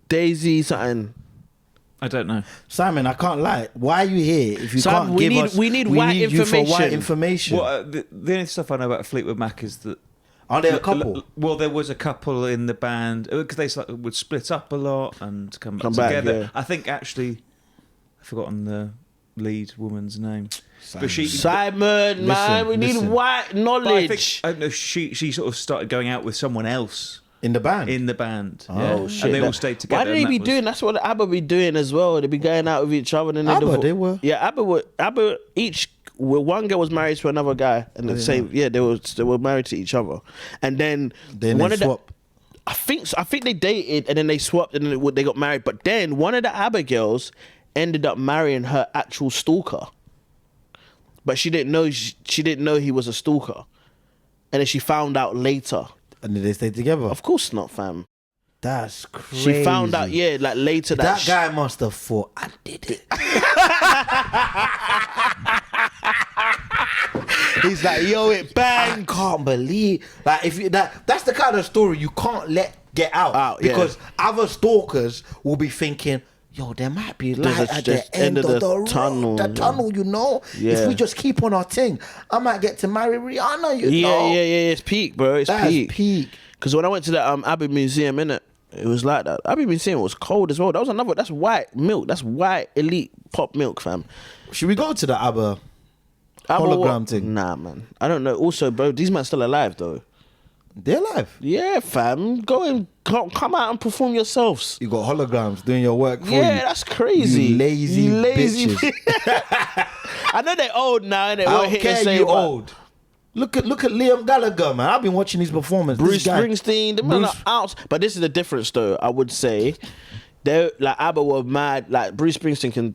Daisy something. I don't know. Simon, I can't lie. Why are you here if you Simon, can't we give need- us? we need white you for white information. information. Well, the only stuff I know about Fleetwood Mac is that. Are there a couple? Well, there was a couple in the band because they would split up a lot and come Come back back, together. yeah. I think actually, I've forgotten the lead woman's name. But she, Simon, man, we need listen. white but I knowledge. think she sort of started going out with someone else In the band? in the band. Oh, yeah. shit. And they all That- stayed together. Why did they and be that was- doing? That's what the ABBA be doing as well. They be going out with each other. And then ABBA, they were? Yeah, ABBA each. Well, one girl was married to another guy, and the same. Yeah, they were married to each other, and then one they of the. swap. I think they dated, and then they swapped, and then they got married. But then one of the ABBA girls ended up marrying her actual stalker, but she didn't know. She didn't know he was a stalker, and then she found out later. And did they stay together? Of course not, fam. That's crazy. She found out, yeah, like later That guy must have thought, I did it. He's like, yo, it I banged. can't believe like if you, that's the kind of story you can't let get out, yeah. because other stalkers will be thinking, yo, there might be There's light a- at there's the end of the tunnel. road, the tunnel, you know. Yeah. If we just keep on our thing, I might get to marry Rihanna, you Yeah, know. yeah, it's peak, bro. It's That's peak. peak. Because when I went to the Abbey Museum, innit, it was like that. Abbey Museum was cold as well. That was another. That's white milk. That's white elite pop milk, fam. Should we go to the ABBA ABBA hologram what? thing? Nah, man. I don't know. Also, bro, these men still alive though. They're alive. Yeah, fam. Go and come out and perform yourselves. You got holograms doing your work for Yeah, you. that's crazy. You lazy bitches. I know they're old now, and they I won't don't hit care and say you but old. Look at Liam Gallagher, man. I've been watching his performance. Bruce This guy- Springsteen, the men are Bruce- out. But this is the difference, though. I would say, they like ABBA were mad. Like Bruce Springsteen can,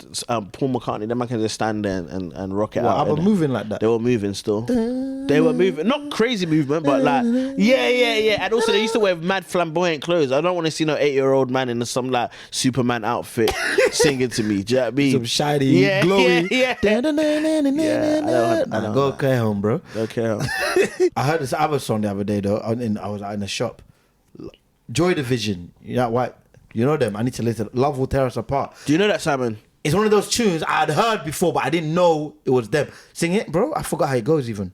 Paul McCartney, them man can just stand there and rock it What, out. ABBA innit? moving like that? They were moving still. They were moving, not crazy movement, but like yeah. And also they used to wear mad flamboyant clothes. I don't want to see no 8-year-old man in some like Superman outfit singing to me. Do you know what I mean? Some shiny, Yeah, glowy. yeah. Yeah, I don't go care home, bro. Okay. I heard this ABBA song the other day though. I was out in a shop. Joy Division. You know what? You know them. I need to listen. Love will tear us apart. Do you know that, Simon? It's one of those tunes I'd heard before, but I didn't know it was them. Sing it, bro. I forgot how it goes even.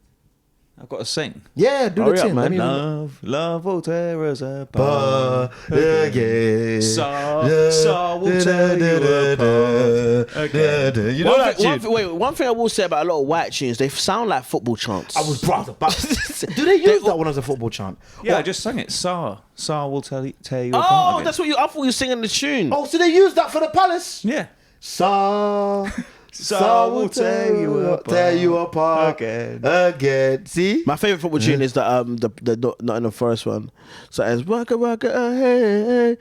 I've got to sing. Yeah, do Hurry the up, thing. man. Let me Love will tear us apart. again. Saw will tear you apart. Okay. You know that tune? One thing I will say about a lot of white tunes, they sound like football chants. I was proud about. Do they use that one as a football chant? Yeah, Or- I just sang it. Saw will tear you apart. Oh, again. that's what you. I thought you were singing the tune. Oh, so they use that for the Palace? Yeah. Saw Some will tear you apart again. See? My favorite football tune is the Nottingham Forest one. So it's waka waka hey,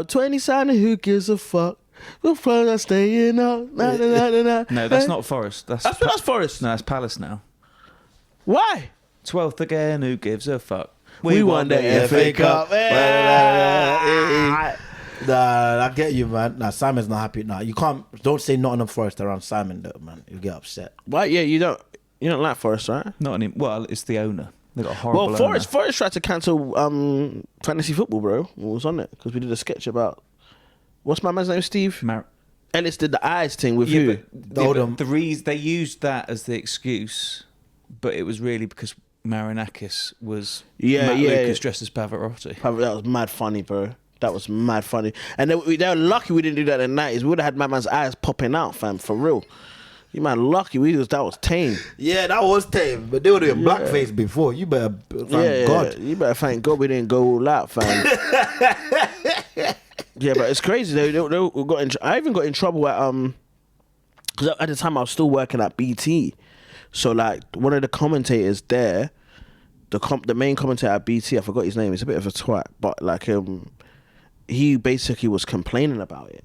20 signing, who gives a fuck? We're fun, staying up. Nah, nah, nah, nah, nah. No, that's not Forest. That's Forest. No, that's Palace now. Why? 12th again, who gives a fuck? We won the FA Cup. Nah, I get you, man. Nah, Simon's not happy. Nah, you can't. Don't say Nottingham Forest around Simon, though, man. You'll get upset. Why? Yeah, you don't like Forest, right? Not any. Well, it's the owner. They got a horrible Well, owner. Forest tried to cancel fantasy football, bro. What was on it? Because we did a sketch about what's my man's name, Steve? Ellis did the eyes thing with who? But they used that as the excuse, but it was really because Marinakis was Matt Lucas dressed as Pavarotti. That was mad funny, bro. That was mad funny. And they were lucky we didn't do that in the 90s. We would have had my man's eyes popping out, fam, for real. You man lucky. That was tame. Yeah, that was tame. But they were doing blackface before. You better thank God. You better thank God we didn't go all out, fam. Yeah, but it's crazy. They got I even got in trouble at because at the time I was still working at BT. So like one of the commentators there, the main commentator at BT, I forgot his name. He's a bit of a twat, but like he basically was complaining about it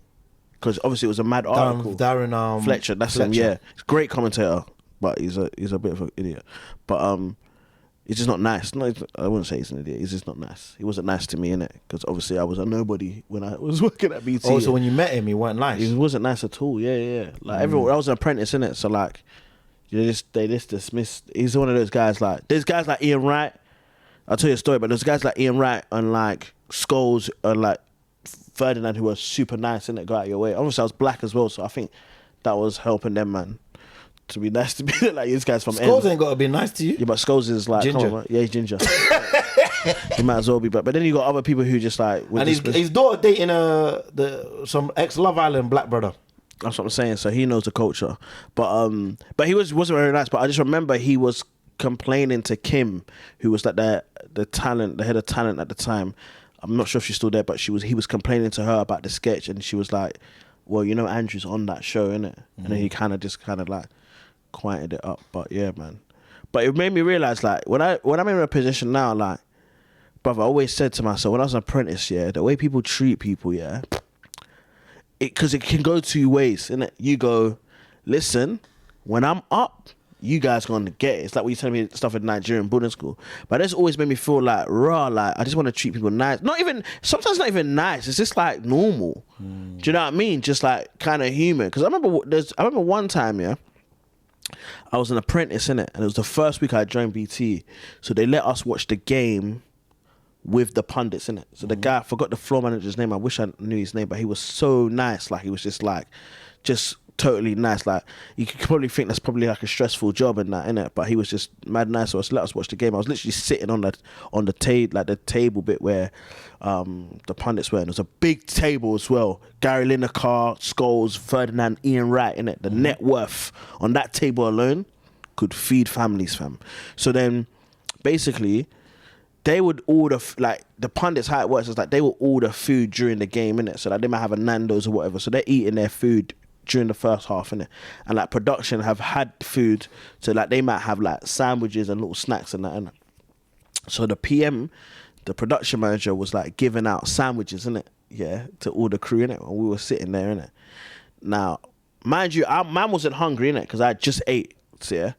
because obviously it was a mad article. Darren Fletcher, that's him. Yeah, he's a great commentator, but he's a bit of an idiot. But he's just not nice. No, I wouldn't say he's an idiot. He's just not nice. He wasn't nice to me, innit? Because obviously I was a nobody when I was working at BT. Oh, so when you met him, he weren't nice. He wasn't nice at all. Yeah. Like everyone, I was an apprentice, innit? So like, they just dismissed. He's one of those guys. Like there's guys like Ian Wright. I'll tell you a story, but there's guys like Ian Wright and like Scholes and like Ferdinand who were super nice, innit? Go out of your way. Obviously I was black as well, so I think that was helping them, man. To be nice to me, like these guys from Scholes ain't got to be nice to you. Yeah, but Scholes is like ginger. Come on, man. Yeah, he's ginger. He might as well be, but then you got other people who just like. And his daughter dating some ex Love Island black brother. That's what I'm saying. So he knows the culture, but he wasn't very nice. But I just remember he was complaining to Kim, who was like the head of talent at the time. I'm not sure if she's still there, but he was complaining to her about the sketch, and she was like, "Well, you know, Andrew's on that show, innit?" And then he kind of like quieted it up. But yeah, man. But it made me realize, like, when I'm in a position now, like, brother, I always said to myself when I was an apprentice, yeah, the way people treat people, yeah, because it can go two ways, innit? You go, listen, when I'm up, you guys gonna get it. It's like when you tell me stuff in Nigerian boarding school. But that's always made me feel like raw, like I just want to treat people nice. Sometimes not even nice. It's just like normal. Do you know what I mean? Just like kind of human. Because I remember one time, yeah, I was an apprentice, innit? And it was the first week I joined BT. So they let us watch the game with the pundits, innit? So the guy, I forgot the floor manager's name. I wish I knew his name, but he was so nice. Like he was just totally nice. Like you could probably think that's probably like a stressful job and that, innit? But he was just mad nice. So let us watch the game. I was literally sitting on the table bit where the pundits were, and it was a big table as well. Gary Lineker, Scholes, Ferdinand, Ian Wright, innit? The net worth on that table alone could feed families, fam. So then basically they would order, like the pundits, how it works is like they will order food during the game, innit? So like they might have a Nando's or whatever. So they're eating their food during the first half, innit? And like production have had food, so like they might have like sandwiches and little snacks and that, innit? So the PM, the production manager, was like giving out sandwiches, innit? Yeah, to all the crew, innit? And we were sitting there, innit? Now, mind you, man wasn't hungry, innit? Because I just ate, yeah?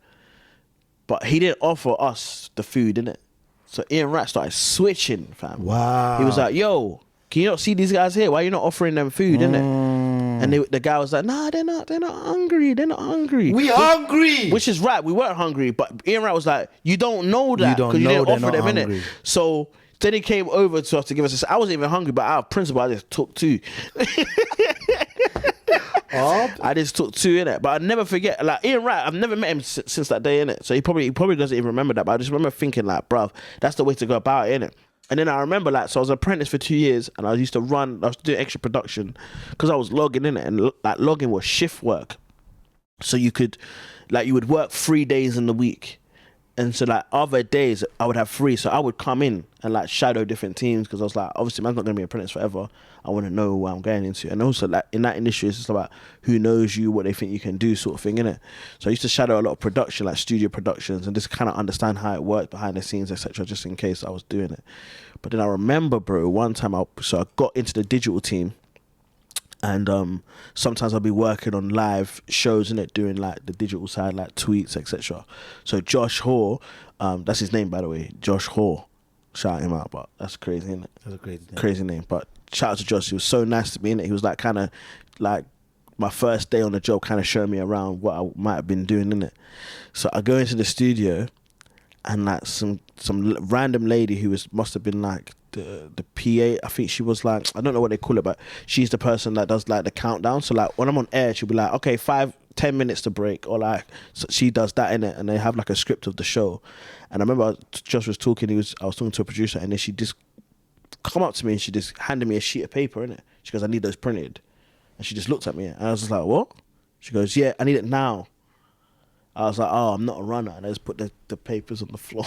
But he didn't offer us the food, innit? So Ian Wright started switching, fam. Wow. He was like, yo, can you not see these guys here? Why are you not offering them food, innit? And the guy was like, nah, they're not hungry. They're not hungry. We hungry. Which is right. We weren't hungry. But Ian Wright was like, you don't know that because you didn't offer them, innit? So then he came over to us to give us I wasn't even hungry, but out of principle, I just took two. I just took two, innit? But I never forget, like Ian Wright, I've never met him since that day, innit? So he probably doesn't even remember that. But I just remember thinking like, bruv, that's the way to go about it, innit? And then I remember, like, so I was an apprentice for 2 years, and I was doing extra production because I was logging in it, and like logging was shift work. So you would work 3 days in the week, And so like other days I would have free, so I would come in and like shadow different teams because I was like, obviously man's not gonna be an apprentice forever. I want to know what I'm going into, and also like in that industry, it's just about who knows you, what they think you can do, sort of thing, innit? So I used to shadow a lot of production, like studio productions, and just kind of understand how it worked behind the scenes, etc. Just in case I was doing it. But then I remember, bro, one time I got into the digital team. And sometimes I'll be working on live shows, innit, doing like the digital side, like tweets, etc. So Josh Hoare, that's his name by the way, Josh Hoare. Shout him out, but that's crazy, innit? That's a crazy name. Crazy name. But shout out to Josh. He was so nice to me, innit? He was like kind of like my first day on the job, kind of showing me around what I might have been doing, innit? So I go into the studio, and like some random lady who must have been like the PA, I think she was like, I don't know what they call it, but she's the person that does like the countdown. So like when I'm on air, she'll be like, okay, 5-10 minutes to break, or like, so she does that in it, and they have like a script of the show. And I remember Josh was talking, I was talking to a producer, and then she just come up to me and she just handed me a sheet of paper, innit? She goes, I need those printed. And she just looked at me, and I was just like, what? She goes, yeah, I need it now. I was like, oh, I'm not a runner. And I just put the papers on the floor.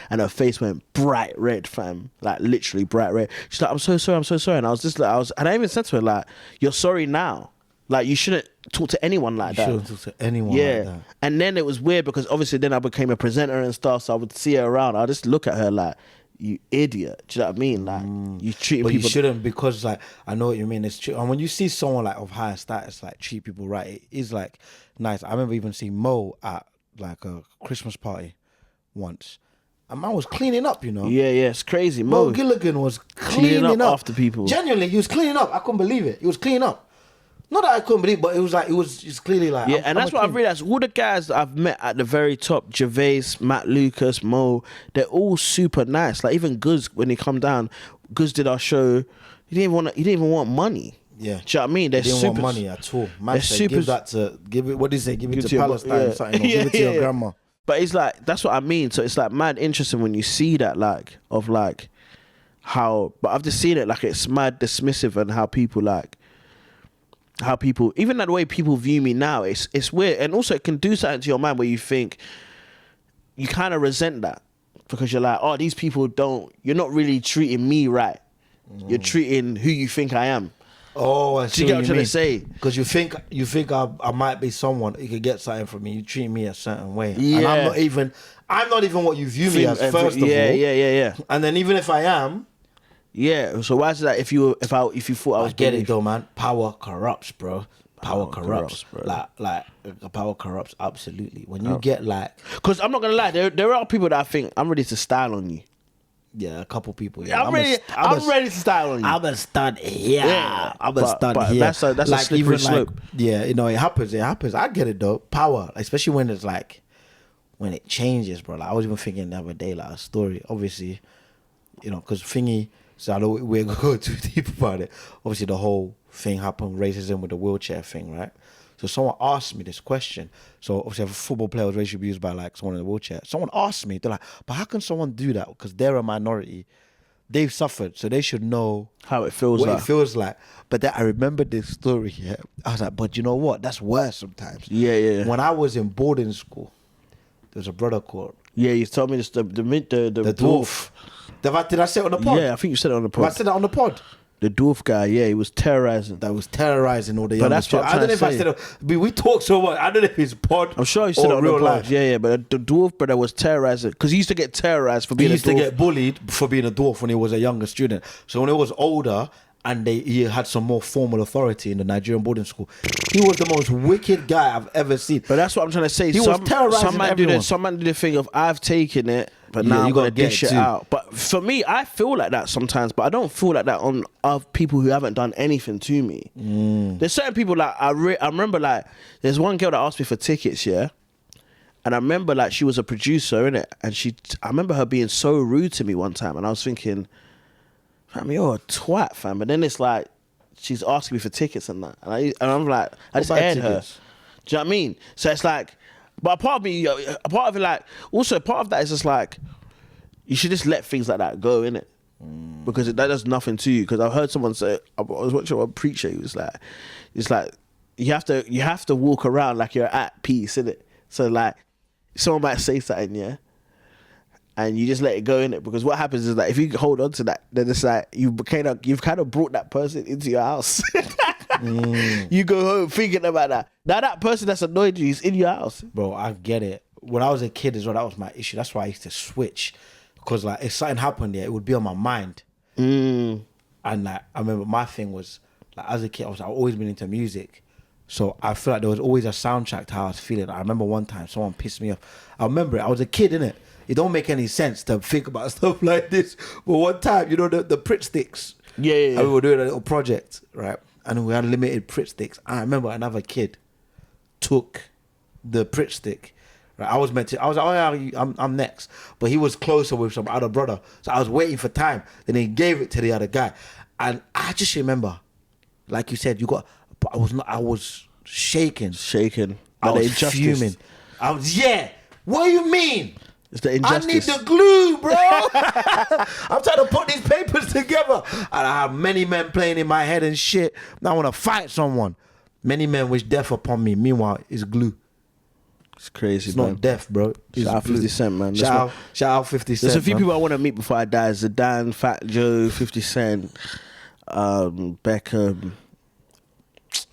And her face went bright red, fam. Like, literally bright red. She's like, I'm so sorry. And I was just like, and I even said to her, like, you're sorry now. Like, you shouldn't talk to anyone like that. You shouldn't talk to anyone like that. And then it was weird because obviously then I became a presenter and stuff, so I would see her around. I'd just look at her like, you idiot. Do you know what I mean? Like, you treat people... But you shouldn't, because like, I know what you mean. It's true. And when you see someone like of higher status, like treat people right, it is like nice. I remember even seeing Mo at like a Christmas party once. And man was cleaning up, you know. Yeah, it's crazy. Mo Gilligan was cleaning up after people. Genuinely, he was cleaning up. I couldn't believe it. He was cleaning up. Not that I couldn't believe, but it was like, it's clearly like... Yeah, and that's what I've realised. All the guys that I've met at the very top, Gervais, Matt Lucas, Mo, they're all super nice. Like even Guz, when he come down, Guz did our show, he didn't even want money. Yeah. Do you know what I mean? They're didn't super... want money at all. Man they're said, super... give it, what did he say? Give it to your, Palestine, something, or give it to your grandma. But it's like, that's what I mean. So it's like mad interesting when you see that, like, of like how... But I've just seen it, like it's mad dismissive, and how people like... How people, even that way people view me now, it's weird. And also it can do something to your mind where you think, you kind of resent that. Because you're like, oh, these people you're not really treating me right. You're treating who you think I am. Oh, I see. Do you get what I'm trying to say? Because you think I might be someone who could get something from me. You treat me a certain way. Yeah. And I'm not even what you view me as, first of all. Yeah. And then even if I am... Yeah, so why is it that if you thought I was... I get it though, man. Power corrupts, bro. Power corrupts, bro. Like power corrupts, absolutely. When you get like... Because I'm not going to lie, there are people that I think, I'm ready to style on you. Yeah, a couple people. Yeah. I'm ready to style on you. I'm a stud here. Yeah, I'm a stud here. That's a like, slippery slope. Yeah, you know, it happens. I get it though. Power, especially when it's like, when it changes, bro. Like, I was even thinking the other day, like a story, obviously, you know, because thingy... So I know we're going to go too deep about it. Obviously, the whole thing happened, racism with the wheelchair thing, right? So someone asked me this question. So obviously, if a football player was racially abused by like someone in a wheelchair, someone asked me, they're like, but how can someone do that? Because they're a minority. They've suffered, so they should know how it feels what like. it feels like. But then I remember this story here. I was like, but you know what? That's worse sometimes. Yeah. When I was in boarding school, there was a brother called... Yeah, you told me this, the dwarf. Did I say it on the pod? Yeah, I think you said it on the pod. I said that on the pod. The dwarf guy, yeah, he was terrorizing. That was terrorizing all the young. But that's what I don't know if I said it. We talk so much. I don't know if it's pod. I'm sure you said it on real the pod. life. Yeah, but the dwarf brother was terrorizing because he used to get terrorized for being a dwarf. He used to get bullied for being a dwarf when he was a younger student. So when he was older and he had some more formal authority in the Nigerian boarding school, he was the most wicked guy I've ever seen. But that's what I'm trying to say. He was terrorizing everyone. Some man do the thing of I've taken it, but now I'm gonna dish it out. But for me, I feel like that sometimes, but I don't feel like that on of people who haven't done anything to me. There's certain people like I remember like there's one girl that asked me for tickets, yeah, and I remember like she was a producer in it, and I remember her being so rude to me one time, and I was thinking, fam, you're a twat, fam. But then it's like she's asking me for tickets and that, and I'm like, I just aired her. Do you know what I mean? So it's like. But a part of it, like, also part of that is just like, you should just let things like that go, innit? Because that does nothing to you. Because I've heard someone say, I was watching one preacher, he was like, it's like, you have to walk around like you're at peace, innit? So like, someone might say something, yeah? and you just let it go in it. Because what happens is that if you hold on to that, then it's like you've kind of brought that person into your house. You go home thinking about that. Now that person that's annoyed you is in your house. Bro, I get it. When I was a kid as well, that was my issue. That's why I used to switch. Because like if something happened there, it would be on my mind. And like I remember my thing was like as a kid, I've always been into music. So I feel like there was always a soundtrack to how I was feeling. I remember one time someone pissed me off. I remember it. I was a kid, innit? It don't make any sense to think about stuff like this. But one time, you know, the Pritt sticks. Yeah. And we were doing a little project, right? And we had limited Pritt sticks. I remember another kid took the Pritt stick. Right? I was like, oh yeah, I'm next. But he was closer with some other brother. So I was waiting for time. Then he gave it to the other guy. And I just remember, like you said, I was shaking. I was fuming. What do you mean? It's the injustice. I need the glue, bro. I'm trying to put these papers together. And I have many men playing in my head and shit. Now I want to fight someone. Many men wish death upon me. Meanwhile, it's glue. It's crazy, It's man. not death, bro. It's Shout out glue. 50 Cent, man. Shout out 50 Cent. There's a few man. people I want to meet before I die. Zidane, Fat Joe, 50 Cent, Beckham.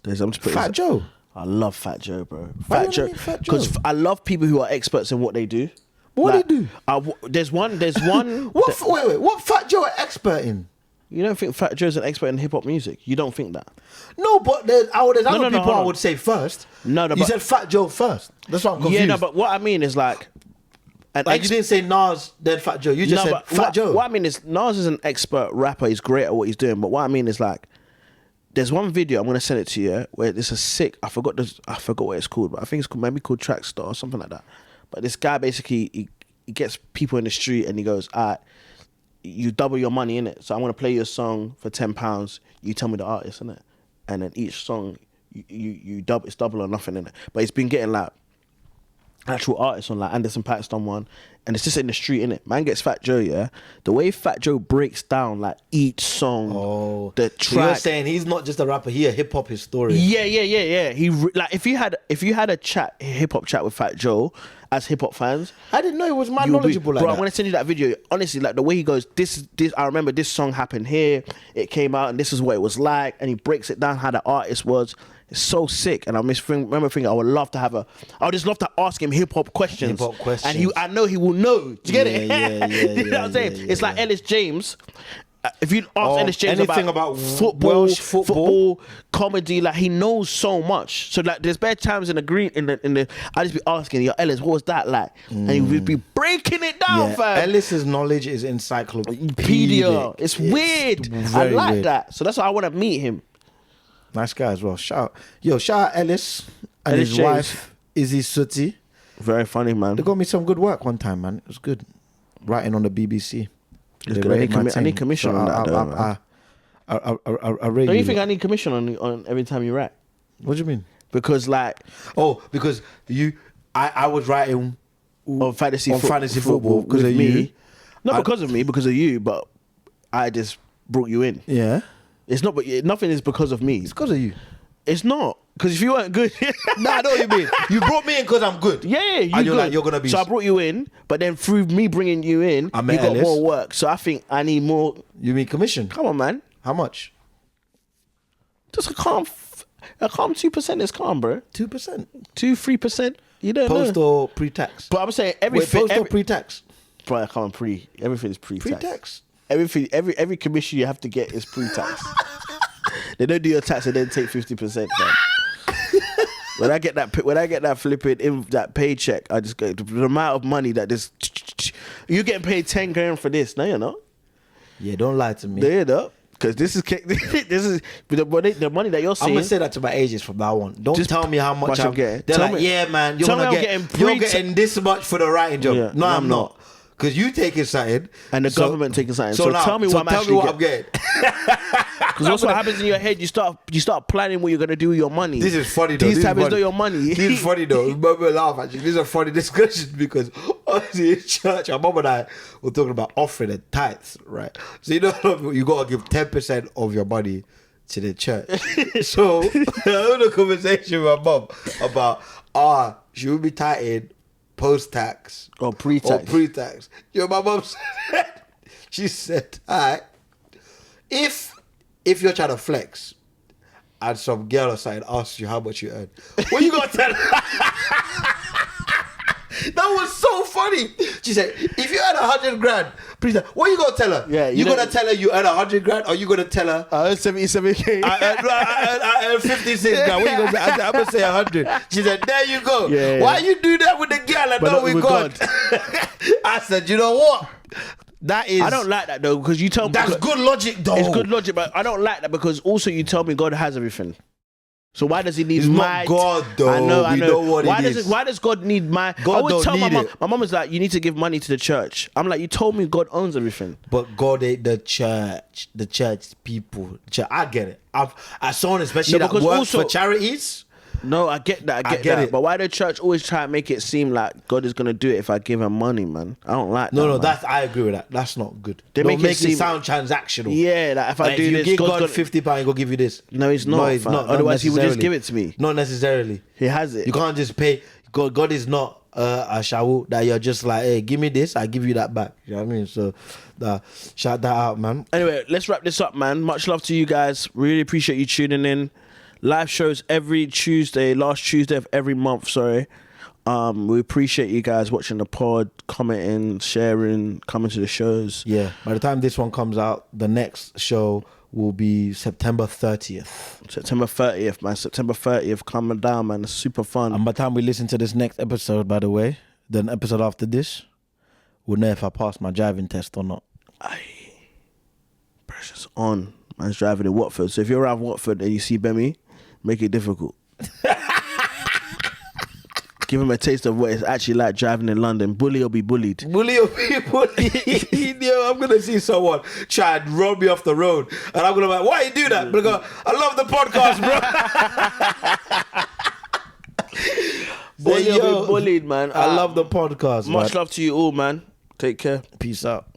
I'm just putting Fat Joe. I love Fat Joe, bro. Why Fat you wanna Joe, meet Fat Joe? because I love people who are experts in what they do. What do they do? There's one. Wait. What Fat Joe an expert in? You don't think Fat Joe's an expert in hip hop music? You don't think that? No, but there's other no, people hold I on. would say first. No, you but- said Fat Joe first. That's why I'm confused. Yeah, no, but what I mean is like, like you didn't say Nas, then Fat Joe. You just said Fat Joe. What I mean is Nas is an expert rapper. He's great at what he's doing. But what I mean is like, there's one video I'm gonna send it to you where it's a sick. I forgot what it's called, but I think it's maybe called Trackstar or something like that. But this guy basically he gets people in the street and he goes, all right, you double your money in it. So I'm gonna play your song for £10. You tell me the artist in it, and then each song you double, it's double or nothing in it. But he's been getting like actual artists on, like Anderson .Paak's done one, and it's just in the street, innit? Man gets Fat Joe, yeah. The way Fat Joe breaks down like each song, the So you're track. saying he's not just a rapper, he a hip hop historian. Yeah. Like if you had a hip hop chat with Fat Joe as hip hop fans, I didn't know he was you'll knowledgeable like bro, that. I'm gonna send you that video. Honestly, like the way he goes, this. I remember this song happened here. It came out, and this is what it was like. And he breaks it down how the artist was. It's so sick. And remember thinking, I would just love to ask him hip hop questions. Hip-hop questions. And I know he will know. Do you get it? Yeah, You know what I'm saying? It's like Ellis James. If you ask Ellis James anything about football, Welsh football, comedy, like he knows so much. So like, there's bad times in the I just be asking, yo, Ellis, what was that like? And he would be breaking it down, fam. Ellis's knowledge is encyclopedic. It's weird. I very like weird. that. So that's why I want to meet him. Nice guy as well. Shout out Ellis and Ellis his James. wife Izzy Sooty. Very funny, man. They got me some good work one time, man. It was good. Writing on the BBC. It's They good. rated my I need thing. commission So on that, though, man. I rate Don't you you think lot. I need commission on every time you rap? What do you mean? Because like Because I was writing on fantasy football because with of me. you. Not because of me, because of you. But I just brought you in. Yeah. It's not. But nothing is because of me. It's because of you. It's not. Because if you weren't good, Nah, I know what you mean. You brought me in because I'm good. yeah, you And you're good. like, you're gonna be. So I brought you in, but then through me bringing you in, I you met got Ellis. more work. So I think I need more. You mean commission? Come on, man. How much? Just a calm 2% is calm, bro. 2%. 2-3%. You don't Post know. or pre-tax? But I'm saying Wait, everything. post or pre-tax? Bro, I can't everything is pre-tax. Pre-tax. Everything, every commission you have to get is pre-tax. They don't do your tax and then take 50%. Man. When I get that flipping that paycheck, I just go the amount of money that this. You're getting paid 10 grand for this. No, you're not. Yeah, don't lie to me. No, you're not. Because this is the money that you're I'm seeing. gonna say that to my agents from now on. Don't Just tell me how much I'm getting. They're Tell like, me- yeah, man, you're tell me gonna I'm get. getting You're pre- getting this much for the writing job. Yeah, No, I'm not. Because you taking something And the government taking something. So now- tell me what I'm tell actually me what I'm getting. Because that's what happens in your head. You start planning what you're gonna do with your money. This is funny though. These This times is is not funny. your money. This is funny though. Remember laugh actually. These are funny discussions because obviously in church, our mom and I were talking about offering and tithes, right? So you know you gotta give 10% of your money to the church. So I had a conversation with my mom about should we be tithing post-tax Or pre-tax. or pre-tax. My mom said, she said, all right, if you're trying to flex and some girl aside asks you how much you earn, what you gonna tell her? That was so funny. She said, if you earn 100 grand, please, what are you gonna tell her? Yeah, you gonna tell her you earn 100 grand, or you gonna tell her I earn 77K. I earn 56 grand? What you gonna say? I said, I'm gonna say 100. She said, there you go. Yeah. Why you do that with the girl and But not not with with God? I said, you know what? That is. I don't like that though, because you tell me That's good logic, though. it's good logic, but I don't like that because also you tell me God has everything. So why does he need It's my? not God, though. I know. We know what why it does is. Why does God need my? God I would don't tell my need mom. it. My mom is like, you need to give money to the church. I'm like, you told me God owns everything. But God ain't the church people. I get it. As someone especially No, that because works also- for charities. No, I get that. I get get that. it. But why the church always try and make it seem like God is gonna do it if I give him money, man? I don't like that. No, man. that's I agree with that. That's not good. They Don't make it make it seem- sound transactional. Yeah, like if I Like, do if you this, give God's God gonna- £50, he'll give you this. No, he's not. No, he's fam. not. Otherwise, he would just necessarily. give it to me. Not necessarily. He has it. You can't just pay. God is not a shawu that you're just like, hey, give me this, I give you that back. You know what I mean? So, shout that out, man. Anyway, let's wrap this up, man. Much love to you guys. Really appreciate you tuning in. Live shows every Tuesday, last Tuesday of every month, sorry. We appreciate you guys watching the pod, commenting, sharing, coming to the shows. Yeah. By the time this one comes out, the next show will be September 30th. September 30th, man. September 30th, coming down, man. It's super fun. And by the time we listen to this next episode, by the way, the episode after this, we'll know if I passed my driving test or not. Aye. Pressure's on. Man's driving in Watford. So if you're around Watford and you see Bemi, make it difficult. Give him a taste of what it's actually like driving in London. Bully or be bullied. Bully of people. Yo, I'm gonna see someone try and roll me off the road, and I'm gonna be like, why you do that? I'm gonna go, I love the podcast, bro. Bully Say, or be bullied, man. I love the podcast. Much man. love to you all, man. Take care. Peace out.